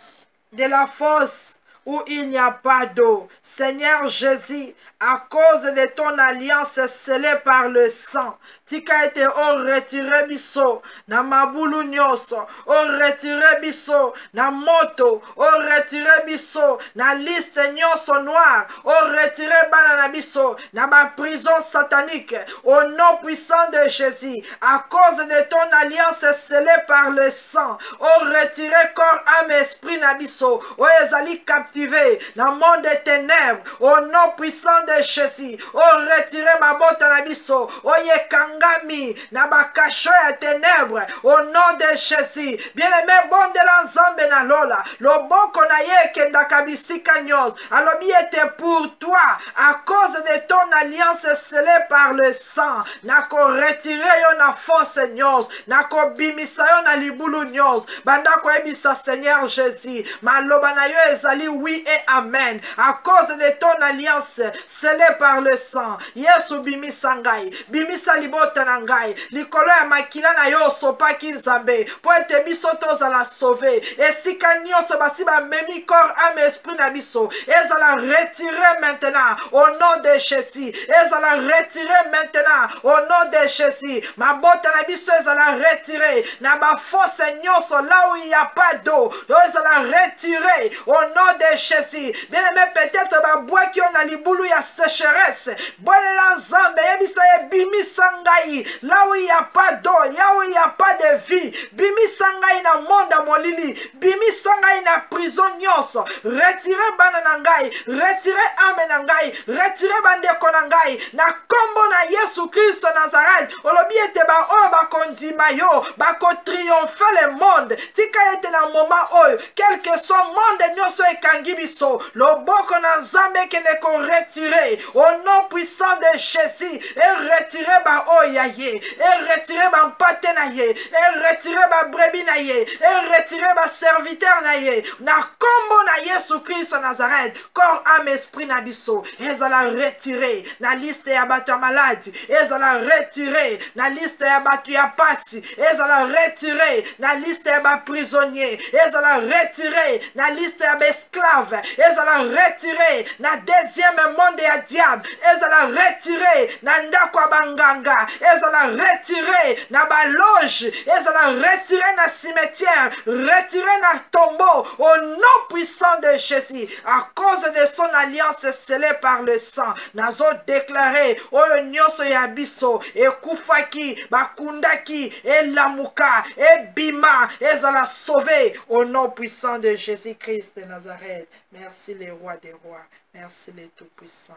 de la fosse où il n'y a pas d'eau. Seigneur Jésus, à cause de ton alliance scellée par le sang, tika ete o retiré biso na mabulu nyonso, o retiré biso na moto, o retiré biso na liste nyonso noire, o retiré bana na biso na ba prison satanique, au nom puissant de Jésus, à cause de ton alliance scellée par le sang, o retiré corps, âme, esprit na biso, o ezali captivé na monde des ténèbres, au nom puissant de Jésus, o retiré ma botte na biso, o ye kangami na bakasho ya ténèbres, au nom de Jésus. Bien-aimé, bon de l'ensemble na lola, loboko na ye kendaka bisika nyos, alobi ete pour toi, à cause de ton alliance scellée par le sang, nako retiré yo na force nyos, nako bimisa yo na libulu nyos, bandako ebisa Seigneur Jésus, maloba na yo ezali oui et amen, à cause de ton alliance scellée par le sang. Yesu bimisa ngai, bimisa libota na ngai, likolo ya makila na yo sopaki Nzambe, po ete biso tozala sauvé, esika nyonso basi bamemi corps, âme, esprit na biso, ezala retiré maintenant au nom de Jésus, ezala retiré maintenant au nom de Jésus, mabota na biso ezala retiré, na ba fosse nyonso là où il n'y a pas d'eau, ezala retiré au nom de de Jésus. Bien-aimé, peut-être ba bois qui on a libulu ya sécheresse. Bolela nzambe yebisa ye bimisa ngai là où il y a pas d'eau, là où il y a pas de vie. Bimisa ngai na monde molili, bimisa ngai na prison nyonso. Retirez bana na ngai, retirez ame na ngai, retirez bandeko na ngai na kombo na Yesu Christ Nazareth. Olobi ete ba oyo bakondima yo, bako triompher le monde. Tika ete na moment oyo, quel que soit monde nyonso ekangi biso, loboko na nzambe kene ko retirer au nom puissant de Jésus et retirer ba oya ye, et retirer ba mpate na ye, et retirer ba brebis na ye, et retirer ba serviteur na ye, na kombo na Yesu Christ Nazareth, corps, âme, esprit na biso, ezala retirer na liste ya bato ya maladi, ezala retirer na liste ya bato ya pasi, ezala retirer na liste ya ba prisonnier, ezala retirer na liste ya ba esclave, ezala retirer na deuxième monde ya diable, ezala retirer na ndako ya banganga, ezala retirer na ba loge, ezala retirer na cimetière, retirer na tombeau au nom puissant de Jésus, à cause de son alliance scellée par le sang. Nazo déclaré oyo nyonso ya biso ekufaki bakundaki elamuka ebima ezala sauvé au nom puissant de Jésus-Christ de Nazareth. Merci les rois des rois, merci les tout-puissants.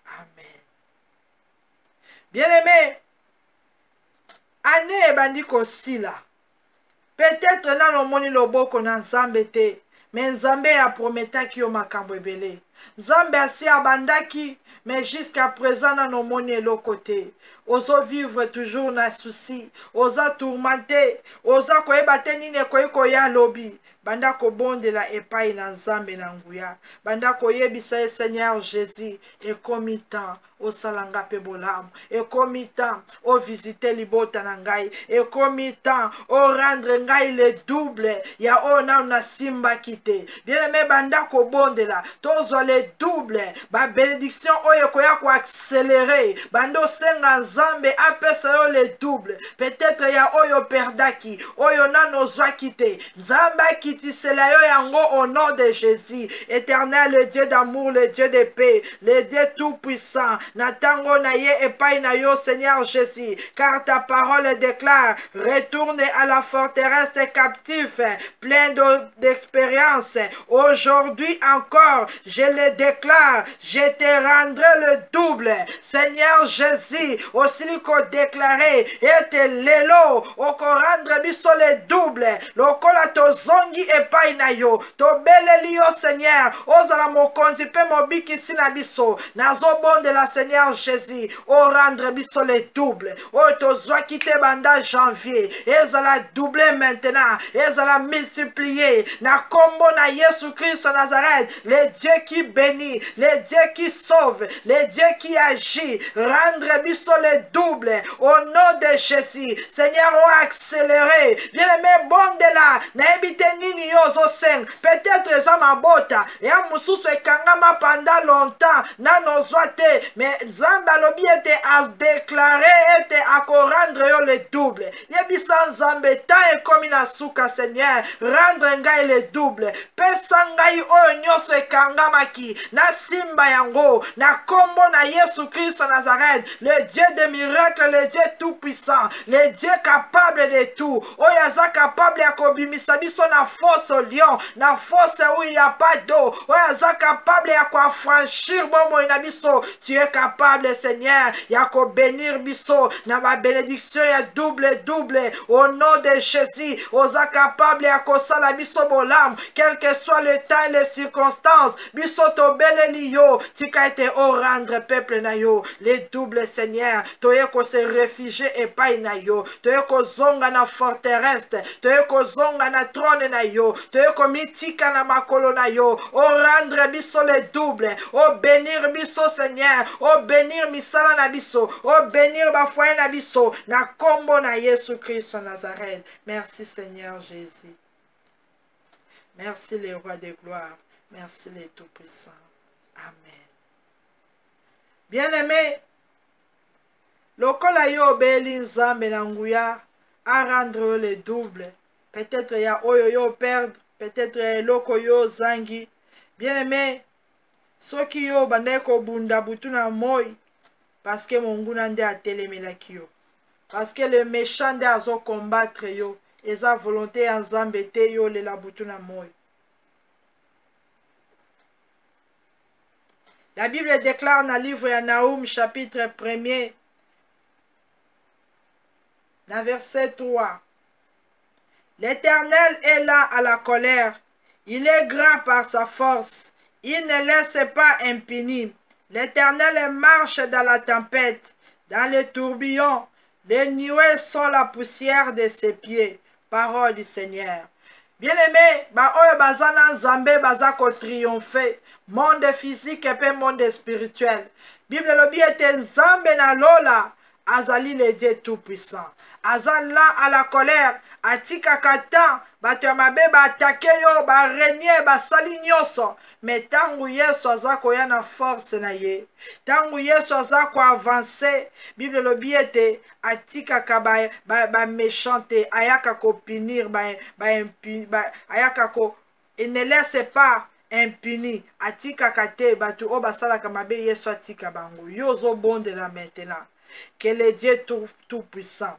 Amen. Bien-aimé, année ebandi kosila. Peut-être nano moni loboko na nzambe te, mais nzambe a prometaki yo makambo ebele. Nzambe asi abandaki, mais jusqu'à présent nano moni eloko te. Ozo vivre toujours na souci, oza tourmenté, oza koyeba te nini koya lobi. Banda ko bondela epai na nzambe na nguya. Banda ko yebisa Seigneur Jésus, ekomi temps osalanga pe bolamu, ekomi temps o visiter libota na ngai, ekomi temps o rendre ngai le double ya ona na simba kite. Bien-aimé, banda ko bondela tozo le double ba bénédiction oyo koya ko accélérer, bando senga nzambe apesa yo le double. Peut-être ya oyo perdaki, oyo nano zwa kite, nzamba kiti sela yo yango au nom de Jésus. Éternel, le Dieu d'amour, le Dieu de paix, le Dieu tout-puissant, natango na ye epai na yo Seigneur Jésus, car ta parole déclare, retourne à la forteresse des captifs, plein d'expérience. Aujourd'hui encore, je le déclare, je te rendrai le double. Seigneur Jésus, aussi ko déclaré, et te lelo, oko rendre biso le double, lokola to zongi epai na yo, to beleli yo Seigneur, ozala mokonzi pe mobiki sina biso, nazo bonde la Seigneur Jésus, o rendre biso le double, o to zwa kite banda janvier, ezala double maintenant, ezala multiplié, na kombo na Yesu Christ Nazareth, le Dieu qui bénit, le Dieu qui sauve, le Dieu qui agit, rendre biso le double, au nom de Jésus, Seigneur, o accéléré, bien aimé, bonde la, na ebite nini yo zo seng, peut-être eza mabota, ya mususu ekangama pendant longtemps, nano zwa te, mais Nzambe alobi ete a déclaré ete ako rendre yo le double. Yebisa Nzambe ta ekomi na suka Seigneur, rendre ngai le double. Pesa ngai oyo nyonso ekangamaki, na simba yango, na kombo na Yesu Christ Nazareth, le Dieu de miracles, le Dieu tout puissant, le Dieu capable de tout, oyo aza capable ya kobimisa biso na fosse au lion, na fosse où il n'y a pas d'eau, oyo aza capable ya affranchir bomo na biso. Tu es capable Seigneur ya ko bénir biso na ba bénédiction ya double au nom de Jésus. Oza capable ya ko sala biso bolam, quel que soit le temps et les circonstances, biso to beleli yo, tika ete o rendre peuple na yo les doubles Seigneur, toye ko se réfugier epai na yo, toye ko zonga na forteresse, toye ko zonga na trône na yo, toye ko mitika na makolo na yo, o rendre biso le double, o bénir biso Seigneur, o bénir misala na biso, o bénir ba foyer na biso, na kombo na Yesu Christ Nazareth. Merci Seigneur Jésus. Merci les rois de gloire. Merci les tout-puissants. Amen. Bien-aimé, lokola yo obeli Nzambe na nguya, a rendre le double. Peut-être ya oyo yo perdre, peut-être ya eloko yo zangi. Bien aimé, soki yo bandai ko bunda butu na moi parce que monguna nde atelemelaki yo. Parce que le méchant nde azo combattre yo. Eza volonté ya Nzambe te yo lela butu na moi. La Bible déclare dans le livre de Naoum, chapitre 1er, dans verset 3. L'Éternel est là à la colère. Il est grand par sa force. Il ne laisse pas impuni. L'Éternel marche dans la tempête, dans les tourbillons. Les nuées sont la poussière de ses pieds. Parole du Seigneur. Bien-aimé, oyo baza na Nzambe baza ko triompher. Monde physique et monde spirituel. Bible lobi ete Nzambe na lola azali le Dieu tout puissant. Azali là à la colère, atika katan, bato ya mabe ba attaqué yo, ba régner, ba sali nyonso. Mais tangu Yesu aza koya na force na ye, tangu Yesu aza ko avancer, Bible lobi ete atika ka ba méchante, ayaka ko punir, ayaka ko, il ne laisse pas impuni, atika kate batu o basala kamabe Yesu atika bango. Yozo bondela maintenant que le Dieu tout puissant,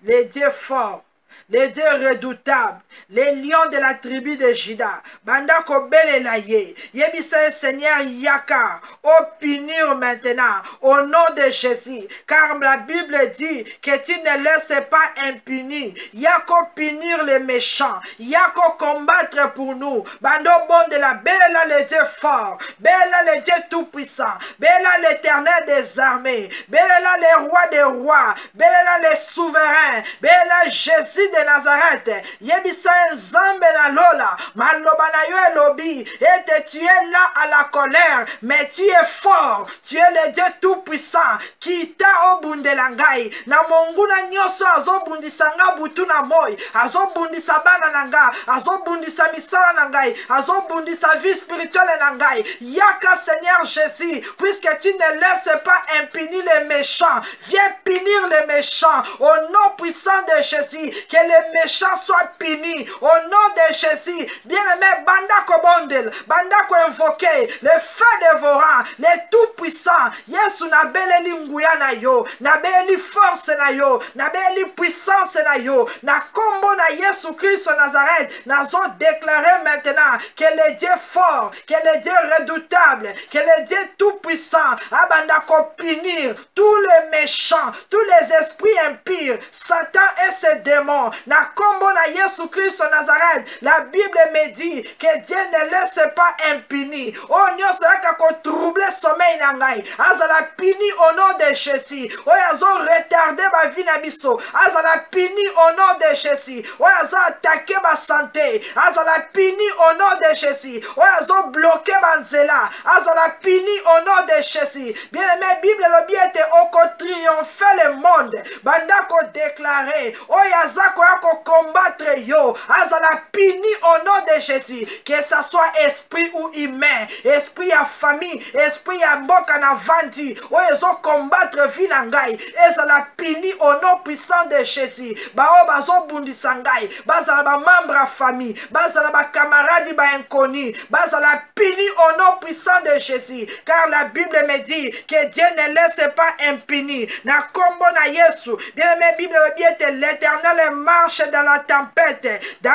le Dieu fort, le Dieu redoutable, les lions de la tribu de Juda, banda ko belela ye, yebisa Seigneur yaka, au punir maintenant, au nom de Jésus, car la Bible dit que tu ne laisses pas impuni, yako punir les méchants, yako combattre pour nous, bando bon de la belela le Dieu fort, belela le Dieu tout puissant, belela l'Éternel des armées, belela le roi des rois, belela le souverain, belela Jésus de Nazareth, yebisa Nzambe na lola, maloba na yo elobi, et tu es là à la colère, mais tu es fort, tu es le Dieu tout puissant, qui t'a obundela ngai, na monguna nyoso azobundisa nga butu na moi, azobundisa bana na nga, azobundisa misala na ngai, azobundisa vie spirituelle na ngai, yaka Seigneur Jésus, puisque tu ne laisses pas impuni les méchants, viens punir les méchants, au nom puissant de Jésus, que les méchants soient punis au nom de Jésus. Bien-aimé, banda ko bondel, banda ko invoquer le feu dévorant, le tout-puissant. Yesu na beleli nguya na yo, na beleli force na yo, na beleli puissance na yo, na kombo na Yesu Christ Nazareth, nazo déclarer maintenant que le Dieu fort, que le Dieu redoutable, que le Dieu tout-puissant, abanda ko punir tous les méchants, tous les esprits impurs, Satan et ses démons. Na kombo na Yesu Christ Nazareth, la Bible me dit que Dieu ne laisse pas impuni. Oh nyonso yaka ko troubler sommeil na ngai, azala puni au nom de Jésus. Oh yazo retarder ba vie na biso, azala puni au nom de Jésus. Oh yazo attaquer ba santé, azala puni au nom de Jésus. Oh yazo bloquer ba nzela, azala puni au nom de Jésus. Bien aimé, Bible lobi ete oko triompher le monde, banda ko déclarer, oh yaza ko combattre yo, azala puni au nom de Jésus, que ça soit esprit ou humain, esprit à famille, esprit à mboka na vandi, oh yazo combattre vie na ngai, ezala puni au nom puissant de Jésus. Ba o bazo bundisa ngai, bazala ba membre à famille, bazala ba camarade ba inconnu, bazala puni au nom puissant de Jésus, car la Bible me dit que Dieu ne laisse pas impuni. Na kombo na Yesu, bien aimé, Bible me dit que l'Éternel marche dans la tempête, dans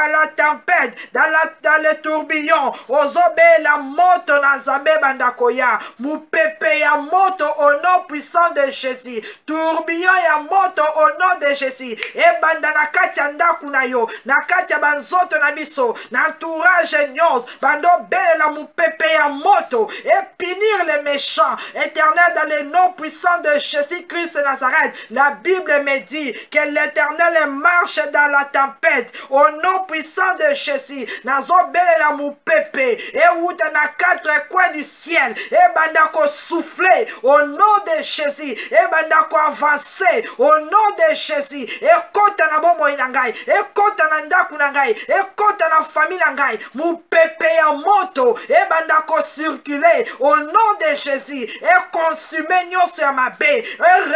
le tourbillon, ozobe la moto na Nzambe bandakoya, mupepe ya moto au nom puissant de Jésus, tourbillon ya moto au nom de Jésus, e banda na kati ya ndaku na yo, na kati ya banzoto na biso, na entourage nyos, bando bele la mupepe ya moto, et punir les méchants, Éternel, dans le nom puissant de Jésus-Christ Nazareth. La Bible me dit que l'Éternel marche dans la tempête, au nom puissant de Jésus, nazo bele la mupepe, et outa na quatre coins du ciel, et banda ko souffler, au nom de Jésus, et banda ko avancer, au nom de Jésus, et kota na bomo inangai, et kota na ndaku nangai, et kota na famille nangai, mupepe ya moto, et banda circuler au nom de Jésus et consumer nyonso ya mabe et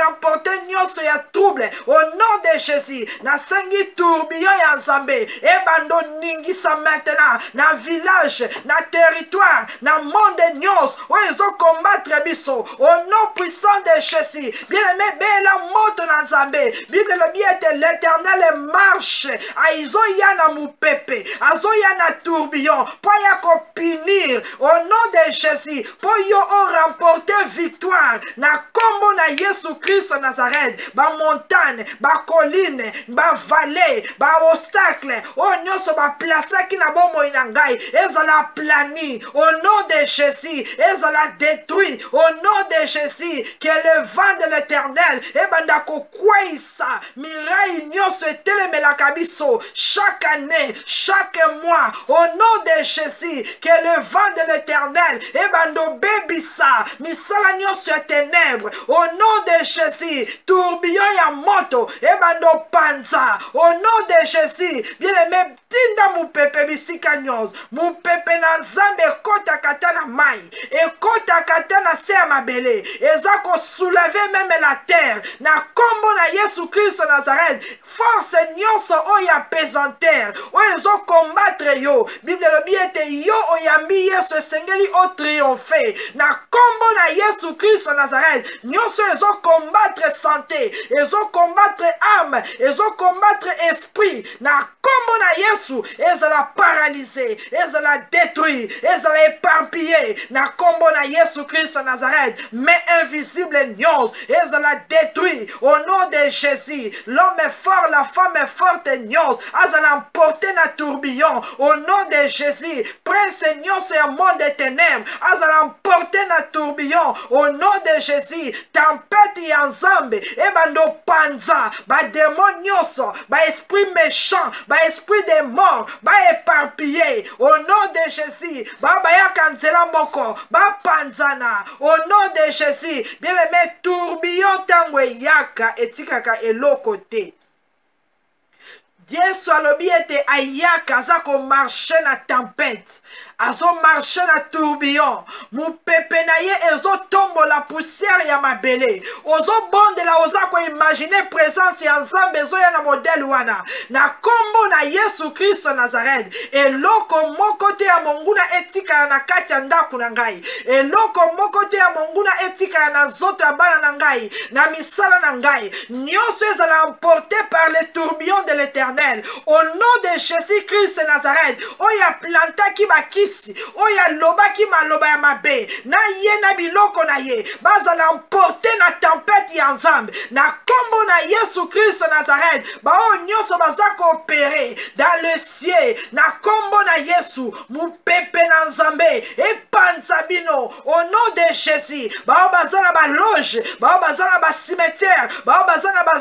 remporter nyonso ya trouble au nom de Jésus. Nasengi tourbillon ya Nzambe et bando ningisa maintenant na village, na territoire, na monde nyonso où ils ont combattre biso au nom puissant de Jésus. Bien-aimé, bela moto na Nzambe. Bible le bien était l'Éternel marche a izo ya na mupepe azo ya na tourbillon pour ya ko punir au nom de Jésus pour yo remporter victoire na kombo na Yesu Christ Nazareth. Ba montagne, ba colline, ba vallée, ba obstacle o nyonso ba place ki na bomo inangai ezala plani au nom de Jésus, ezala détruit au nom de Jésus. Que le vent de l'Éternel e banda ko kwaisa mirai nyonso etelemela kabiso chaque année, chaque mois au nom de Jésus. Que le vent de l'Éternel e bando bebisa misala nyonso ya ténèbres au nom de Jésus. Tourbillon ya moto e bando panza au nom de Jésus. Bien aimé, tinda mupepe bisika nyonso mupepe na Nzambe kota katana mai e kota katana se ya mabele eza ko soulever même la terre na kombo na Yesu Christ Nazareth. Force nyonso oya pesanteur oyo combattre yo. Bible lobi ete yo oyambi Yesu esengeli o triompher na kombo na Yesu Christ Nazareth. Nyonso ezo combattre santé, ezo combattre âme, ezo combattre esprit na kombo na Yesu ezala paralysé, ezala détruit, ezala éparpillé na kombo na Yesu Christ Nazareth. Mais invisible nyonso ezala détruit au nom de Jésus. L'homme est fort, la femme est forte nyonso azala emporter na tourbillon au nom de Jésus. Prince nyonso ya monde des ténèbres azala emporter na tourbillon au nom de Jésus. Tempête ya Nzambe e bando panza ba démon nyonso, ba esprit méchant, ba esprit de mort, ba éparpillé au nom de Jésus. Ba ya kanzela moko ba panzana au nom de Jésus. Bien aimé, tourbillon tango yaka etikaka eloko te. Yesu alobi ete ayaka aza ko marcher na tempête, azo marcher na tourbillon, mupepe na ye ezo tombo la poussière ya mabele, ozo bondela oza ko imaginer présence ya Nzambe ezo ya na modèle wana na kombo na Yesu Christ Nazareth. Eloko moko te ya monguna etika na kati ya ndako na ngai, eloko moko te ya monguna etika na nzoto ya bana na ngai na misala na ngai, nyonso ezala emporté par le tourbillon de l'Éternel. Au nom de Jésus-Christ Nazareth, oya planta ki bakisi, oya loba ki maloba ya mabe, na ye na biloko na ye, bazala emporter na tempête ya Nzambe, na kombo na Yesu Christ Nazareth, ba o nyonso baza ko opérer dans le ciel, na kombo na Yesu, mupepe na Nzambe, e panza bino, au nom de Jésus, ba o bazala ba loge, ba o bazala ba cimetière, ba o bazala ba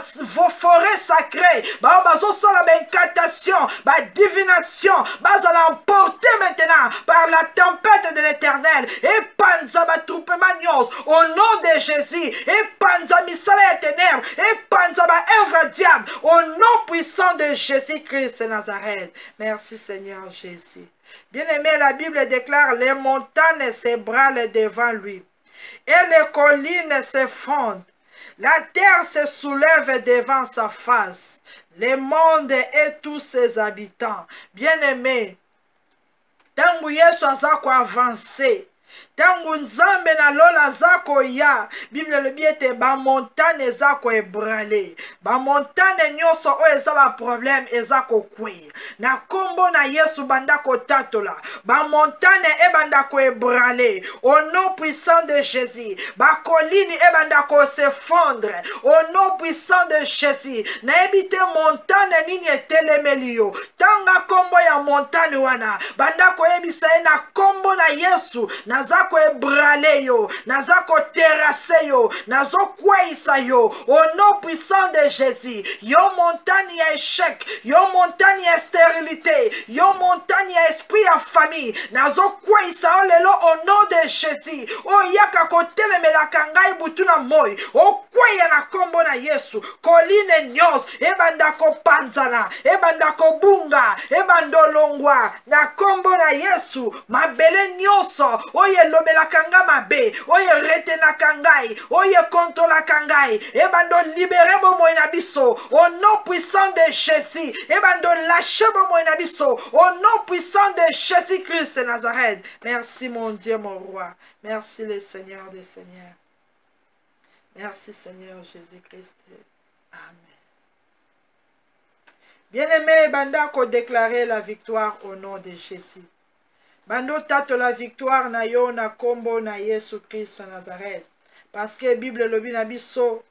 forêt sacrée, ba o bazo sala incantation, ba divination, bazala emporté maintenant par la tempête de l'Éternel. Et panza ba troupement nyos au nom de Jésus. Et panza misala et ténèbres. Et panza ba œuvre diable au nom puissant de Jésus-Christ Nazareth. Merci Seigneur Jésus. Bien-aimé, la Bible déclare les montagnes s'ébranlent devant lui et les collines s'effondrent. La terre se soulève devant sa face. Le monde et tous ses habitants. Bien-aimés, tangu Yesu aza ko avancer, tangu Nzambe na lola zako ya, Bible le biete ba montagne zako ebrale, ba montagne nyonso o eza ba problème ezako kwe. Na kombo na Yesu banda ko tatola, ba montagne e banda ko ebrale, au nom puissant de Jésus. Ba colline e banda ko s'effondre, au nom puissant de Jésus. Na ebite montagne nini etelemelio, tanga kombo ya montagne wana, banda ko ebisa na kombo na Yesu, nazako ebrale yo, nazako terrasse yo, nazo kwaisa yo, au nom puissant de Jésus. Yo montagne ya échec, yo montagne ya stérilité, yo montagne ya esprit ya famille, nazo kwaisa lelo au nom de de Jésus. Oyaka kotelemelaka ngai butu na moi. Okweya na kombo na Yesu. Koline nyos. Ebanda kopanzana. Ebanda kobunga. Ebando longwa. Na kombo na Yesu. Mabele nyoso. Oye lobelaka nga mabe. Oye retenaka ngai. Oye kontrolaka ngai. Ebando libere bomoi na biso. Au nom puissant de Jésus. Ebando lâche bomoi na biso. Au nom puissant de Jésus-Christ de Nazareth. Merci mon Dieu, mon roi. Merci le Seigneur des Seigneurs. Merci Seigneur Jésus-Christ. Amen. Bien-aimé, banda ko déclarer la victoire au nom de Jésus. Bando tato la victoire na yo na kombo na Yesu Christ de Nazareth. Parce que Bible lobi na biso.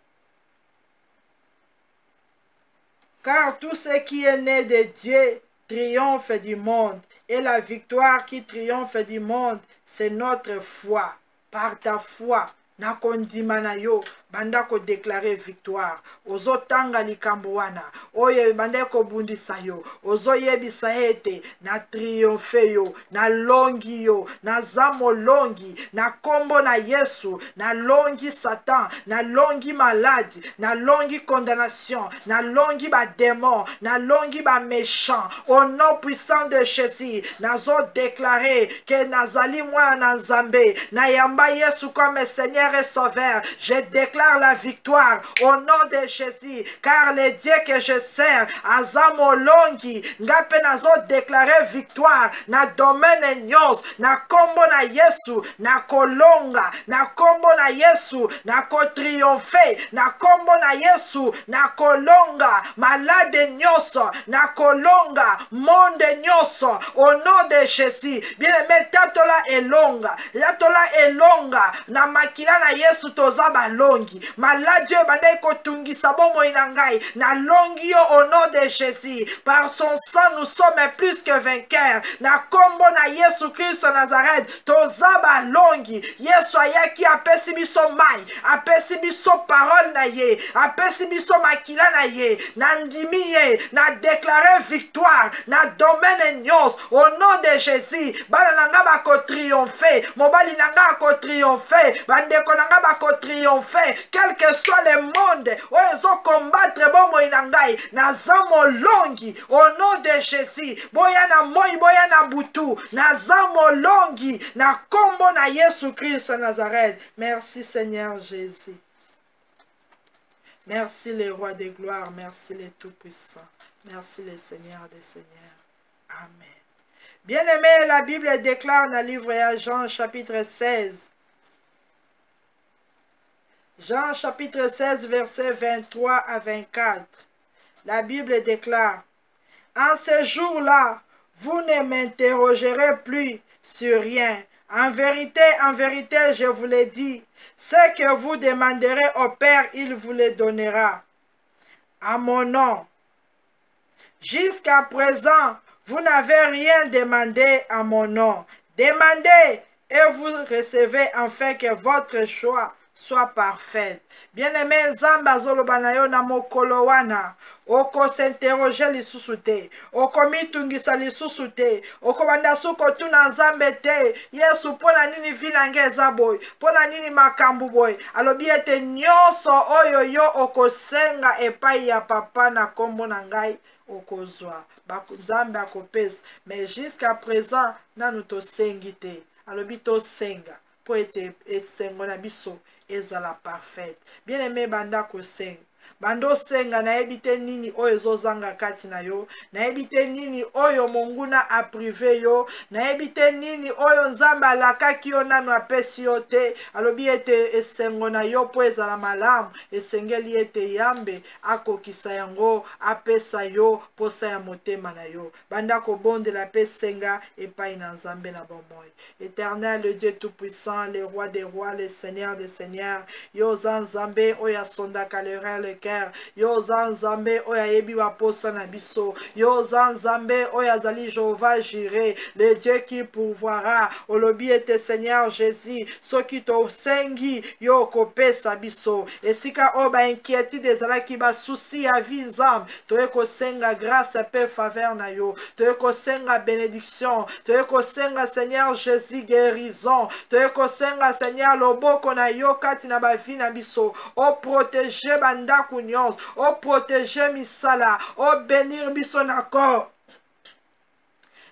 Car tout ce qui est né de Dieu triomphe du monde. Et la victoire qui triomphe du monde, c'est notre foi. Par ta foi, na kondima na yo, banda ko déclarer victoire. Ozo tanga likambo wana. Oye banda ko bundisa yo. Ozo yebisa ete na triomphe yo, na longi yo, na zamo longi, na kombo na Yesu, na longi Satan, na longi maladi, na longi condamnation, na longi ba démon, na longi ba méchant. Au nom puissant de Jésus, nazo déclarer que nazali mwana na Nzambe, na yamba Yesu comme Seigneur et Sauveur. Je déclare la victoire au nom de Jésus, car le Dieu que je sers, azamo longi, ngape nazo déclarer victoire na domaine nyos, na kombo na Yesu, na kolonga, na kombo na Yesu, na ko triompher, na kombo na Yesu, na kolonga, malade nyoso, na kolonga, monde nyoso, au nom de Jésus. Bien aimé, tatola elonga, na makila na Yesu toza balongi, malade bande kotungisa bomo inangai, na longi yo au nom de Jésus. Par son sang nous sommes plus que vainqueurs. Na kombo na Yesu Christ Nazareth, toza balongi. Yesu ayaki apesi biso mai, apesi biso parole na ye, apesi biso makila na ye, na ndimi ye, na déclarer victoire, na domaine nyos, au nom de Jésus. Bana nanga bako triompher, mobali nanga bako triompher, bandeko nanga bako triompher, quel que soit le monde, ozo combattre bomo inangai, na zamo longi, au nom de Jésus. Boya na moi, boya na butu, na zamo longi, na kombo na Yesu Christ Nazareth. Merci Seigneur Jésus. Merci le roi de gloire, merci le tout-puissant, merci le Seigneur des Seigneurs. Amen. Bien-aimé, la Bible déclare dans le livre de Jean chapitre 16. Jean chapitre 16, versets 23 à 24. La Bible déclare: en ce jour-là, vous ne m'interrogerez plus sur rien. En vérité, je vous le dis, ce que vous demanderez au Père, il vous le donnera. À mon nom. Jusqu'à présent, vous n'avez rien demandé à mon nom. Demandez et vous recevez afin que votre choix soit parfait. Bien-aimé, Zamba Zolobanayo na mokolo wana, oko s'interroger lisusu te, oko mitungisa lisusu te, oko banda suko tuna Nzambe te, Yesu pona nini vinange eza boy, pona nini makambu boy, alobi ete nyonso oyo yo oko senga epai ya papa na kombo na ngai okozwa. Nzambe akopesa, mais jusqu'à présent nanu tosengi te, alobi tosenga po ete esengo na biso ezala parfaite. Bien aimé banda kosenga, bando senga na ebite nini oyo zozanga kati na yo, na ebite nini oyo monguna aprive yo, na ebite nini oyo Nzambe alakaki yo nanu apesi yo te, alobi ete esengo na yo po ezala malamu, esengeli ete Yambe akokisa yango, apesa yo posa ya motema na yo. Banda kobondela pe senga epai na Nzambe na bomoi. Éternel, le Dieu tout-puissant, le roi des rois, le Seigneur des seigneurs, yo za Nzambe oyo asondaka le cœur. Yo Nzambe oya yebi baposa na biso. Yo Nzambe oya zali Jéhovah Jireh, le Dieu qui pourvoira. Olobi ete Seigneur Jésus, soki to sengi yo kopesa biso. Esika o ba inquiétude ezalaki ba souci ya vie Nzambe, toye kosenga grâce pe faveur na yo. Toye kosenga bénédiction. Toye kosenga Seigneur Jésus guérison. Toye kosenga Seigneur loboko na yo kati na ba vie na biso. O protéger bandaku nyonso, o protéger misala, o bénir biso na corps,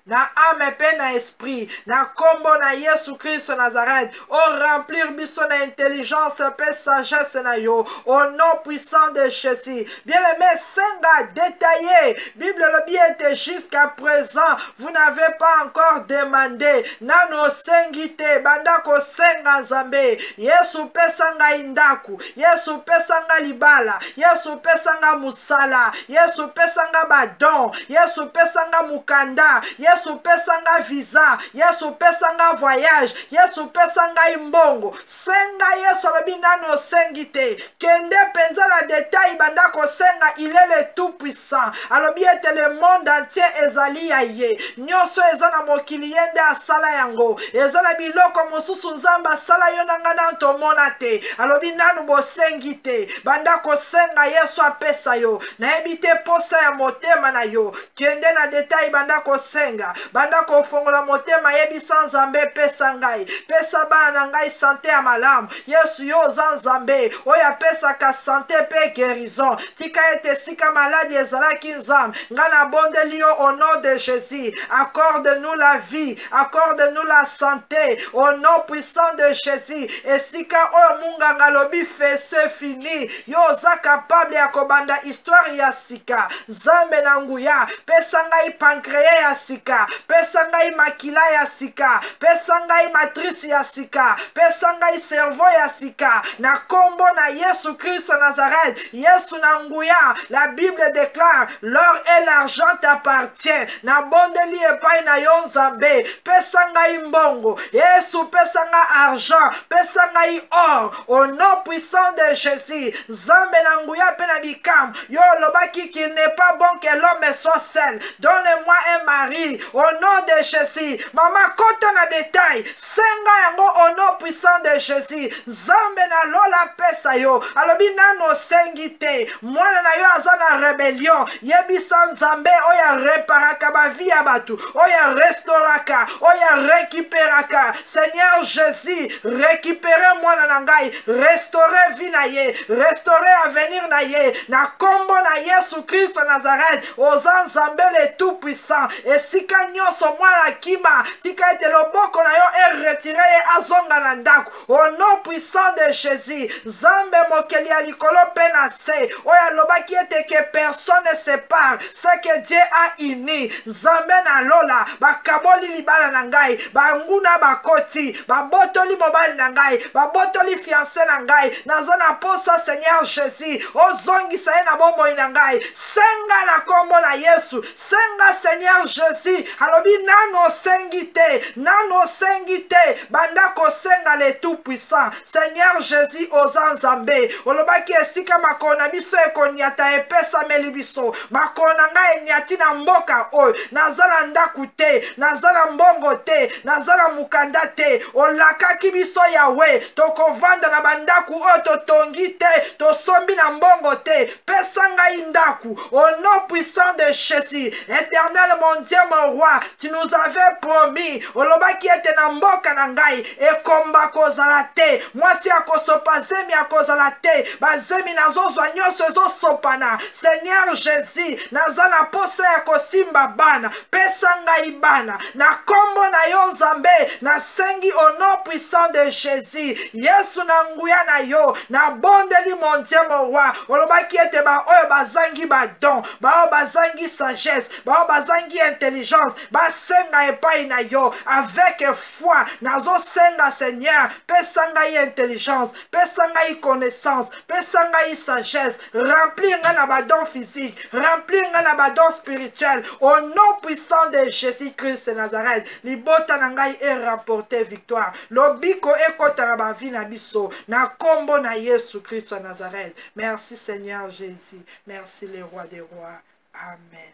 na âme pe na esprit, na kombo na Yesu Christ Nazareth, o remplir biso na intelligence pe sagesse na yo, au nom puissant de Jésus. Bien-aimé, senga détaillé, Bible le bien était jusqu'à présent, vous n'avez pas encore demandé, nano sengite, bandako senga Nzambe, Yesu pesanga indaku, Yesu pesanga libala, Yesu pesanga musala, Yesu pesanga badon, Yesu pesanga mukanda, Yesu pesanga visa, Yesu pesanga voyage, Yesu pesanga imbongo. Senga Yesu lobi nano sengite. Kende penza na détail bandako senga, il est le tout puissant. Alobi ete le monde entier ezali ya ye. Nyonso ezana mokili yende asala yango. Ezana biloko mosusu Nzambe asala yo nangana ntomona te. Alobi nanu bo sengite. Bandako senga Yesu apesa yo. Na ebite posa ya motema na yo. Kende na détail bandako senga. Bandako fongola motema yebisa Nzambe pesa ngai. Pesa bana ngai santé ya malamu. Yesu yo Nzambe. Oya pesa ka santé pe guérison. Tika ete sika maladie ezalaki Nzambe. Ngana bondeli yo au nom de Jésus. Accorde-nous la vie. Accorde-nous la santé. Au nom puissant de Jésus. Et sika o munganga lobi c'est fini. Yo za capable ya kobanda histoire ya sika. Nzambe na nguya. Pesa ngai pancréas ya sika. Pesa ngai makila ya sika. Pesa ngai matrice ya sika. Pesa ngai cerveau ya sika. Na kombo na Yesu Christ Nazareth. Yesu na nguya. La Bible déclare l'or et l'argent t'appartient. Na bondeli epai na yo Nzambe. Pesa ngai mbongo. Yesu pesa ngai argent. Pesa ngai or. Au nom puissant de Jésus. Nzambe na nguya pe na bikam. Yo lobaki qu'il n'est pas bon que l'homme soit seul. Donne-moi un mari. Au nom de Jésus. Maman kota na détail. Senga yango au nom puissant de Jésus. Nzambe na lola pesa yo. Alobi nano sengite. Mwana na yo azana rébellion. Yebisa Nzambe oya reparaka ba vie ya batu. Oya restauraka. Oya récupéraka. Seigneur Jésus, récupérez mwana na ngai. Restaurez vie na ye. Restaurez avenir na ye. Na kombo na Yesu Christ Nazareth. Oza Nzambe le tout puissant. Et sika nyonso mwana kima. Tika ete loboko na yo e retiré e azonga na ndako. Au nom puissant de Jésus. Nzambe mokeli ya likolo pe na se. Oya lobaki ete que personne ne sépare ce que Dieu a uni. Nzambe na lola. Bakaboli libala na ngai. Banguna bakoti. Babotoli mobali na ngai. Babotoli fiancé na ngai. Nazana posa Seigneur Jésus. Ozongi sa na bomoi na ngai. Senga na kombo na Yesu. Senga Seigneur Jésus. Alobi nano sengite. Nano sengite. Bandako senga le tout puissant. Seigneur Jésus oza Nzambe. Olobaki esika makona biso ekonyata epesa melibiso. Makona ngai enyati na mboka oyo. Nazala ndaku te. Nazala mbongo te. Nazala mukanda te. Olakaki biso yawe. Tokovanda na bandaku oyo totongi te. Tosombi na mbongo te. Pesa ngai ndaku. Au nom puissant de Jésus. Éternel mon Dieu mon roi. Tu nous avais promis. Olobaki ete na mboka na ngai. Ekomba kozala te. Mwasi akosopa zemi akozala te. Bazemi nazozwa nyonso ezosopana. Seigneur Jésus. Nazana posa ya kosimba bana. Pesa ngai bana. Na kombo na yo Nzambe. Na sengi au nom puissant de Jésus. Yesu na nguya na yo. Na bondeli mon Dieu mon roi. Olobaki ete ba oyo bazangi ba don. Ba oyo bazangi sagesse. Ba oyo bazangi intelligence. Ba senga epai na yo. Avec foi. Nazo senga Seigneur. Seigneur, pesa ngai intelligence, pesa ngai connaissance, pesa ngai sagesse, remplir ngai na badon physique, remplir ngai na badon spirituel, au nom puissant de Jésus-Christ de Nazareth. Libota na ngai et remporter victoire. Lobiko ekota na ba vie na biso, na kombo na Yesu Christ de Nazareth. Merci Seigneur Jésus, merci le roi des rois. Amen.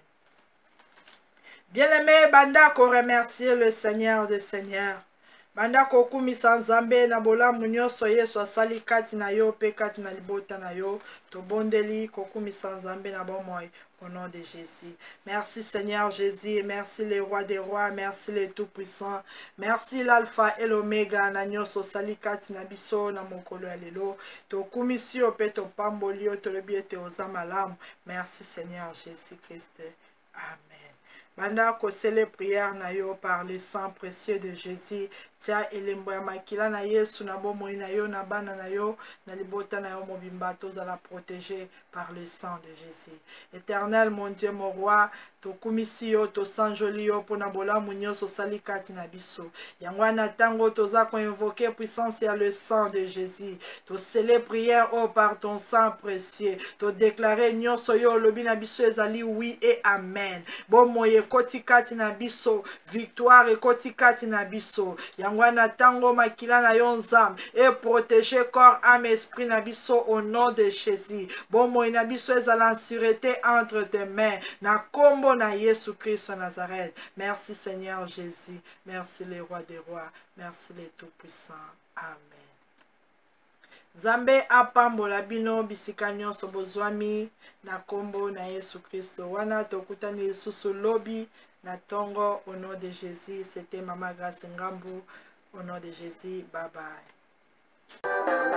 Bien-aimé, banda ko remercier le Seigneur des Seigneurs. Banda ko kumisa Nzambe na bolamu nyonso Yesu asali kati na yo pe kati na libota na yo. Tobondeli ko kumisa Nzambe na bomoi au nom de Jésus. Merci Seigneur Jésus, merci le roi des rois, merci le tout-puissant. Merci l'alpha et l'oméga na nyonso sali kati na biso na mokolo ya lelo. To kumisi o pe to pamboli o to lobi ete oza malamu. Merci Seigneur Jésus-Christ. Amen. Banda kosele prière na yo par le sang précieux de Jésus. Tia elembo ya makila na Yesu na bomoi na yo na bana na yo na libota na yo mobimba tozala protégé par le sang de Jésus. Éternel mon Dieu mon roi, tokumisi yo tosanjoli yo pona bolamu nyonso sali kati na biso. Yango wana tango toza ko invoquer puissance ya le sang de Jésus. To sele prière oh par ton sang précieux. To déclarer nyonso yo lobi na biso ezali oui et amen. Bomoi ekoti kati na biso, victoire ekoti kati na biso. Yangwana tango makila na yo Nzambe et protéger corps, âme, esprit na biso au nom de Jésus. Bomoi na biso ezala en sûreté entre tes mains. Na kombo na Yesu Christ de Nazareth. Merci Seigneur Jésus. Merci le roi des rois. Merci le tout-puissant. Amen. Nzambe apambola bino bisika nyonso bozwami na kombo na Yesu Kristo. Wana tokutani lisusu lobi na tongo au nom de Jésus. C'était Mama Grace Ngambu au nom de Jésus. Bye bye.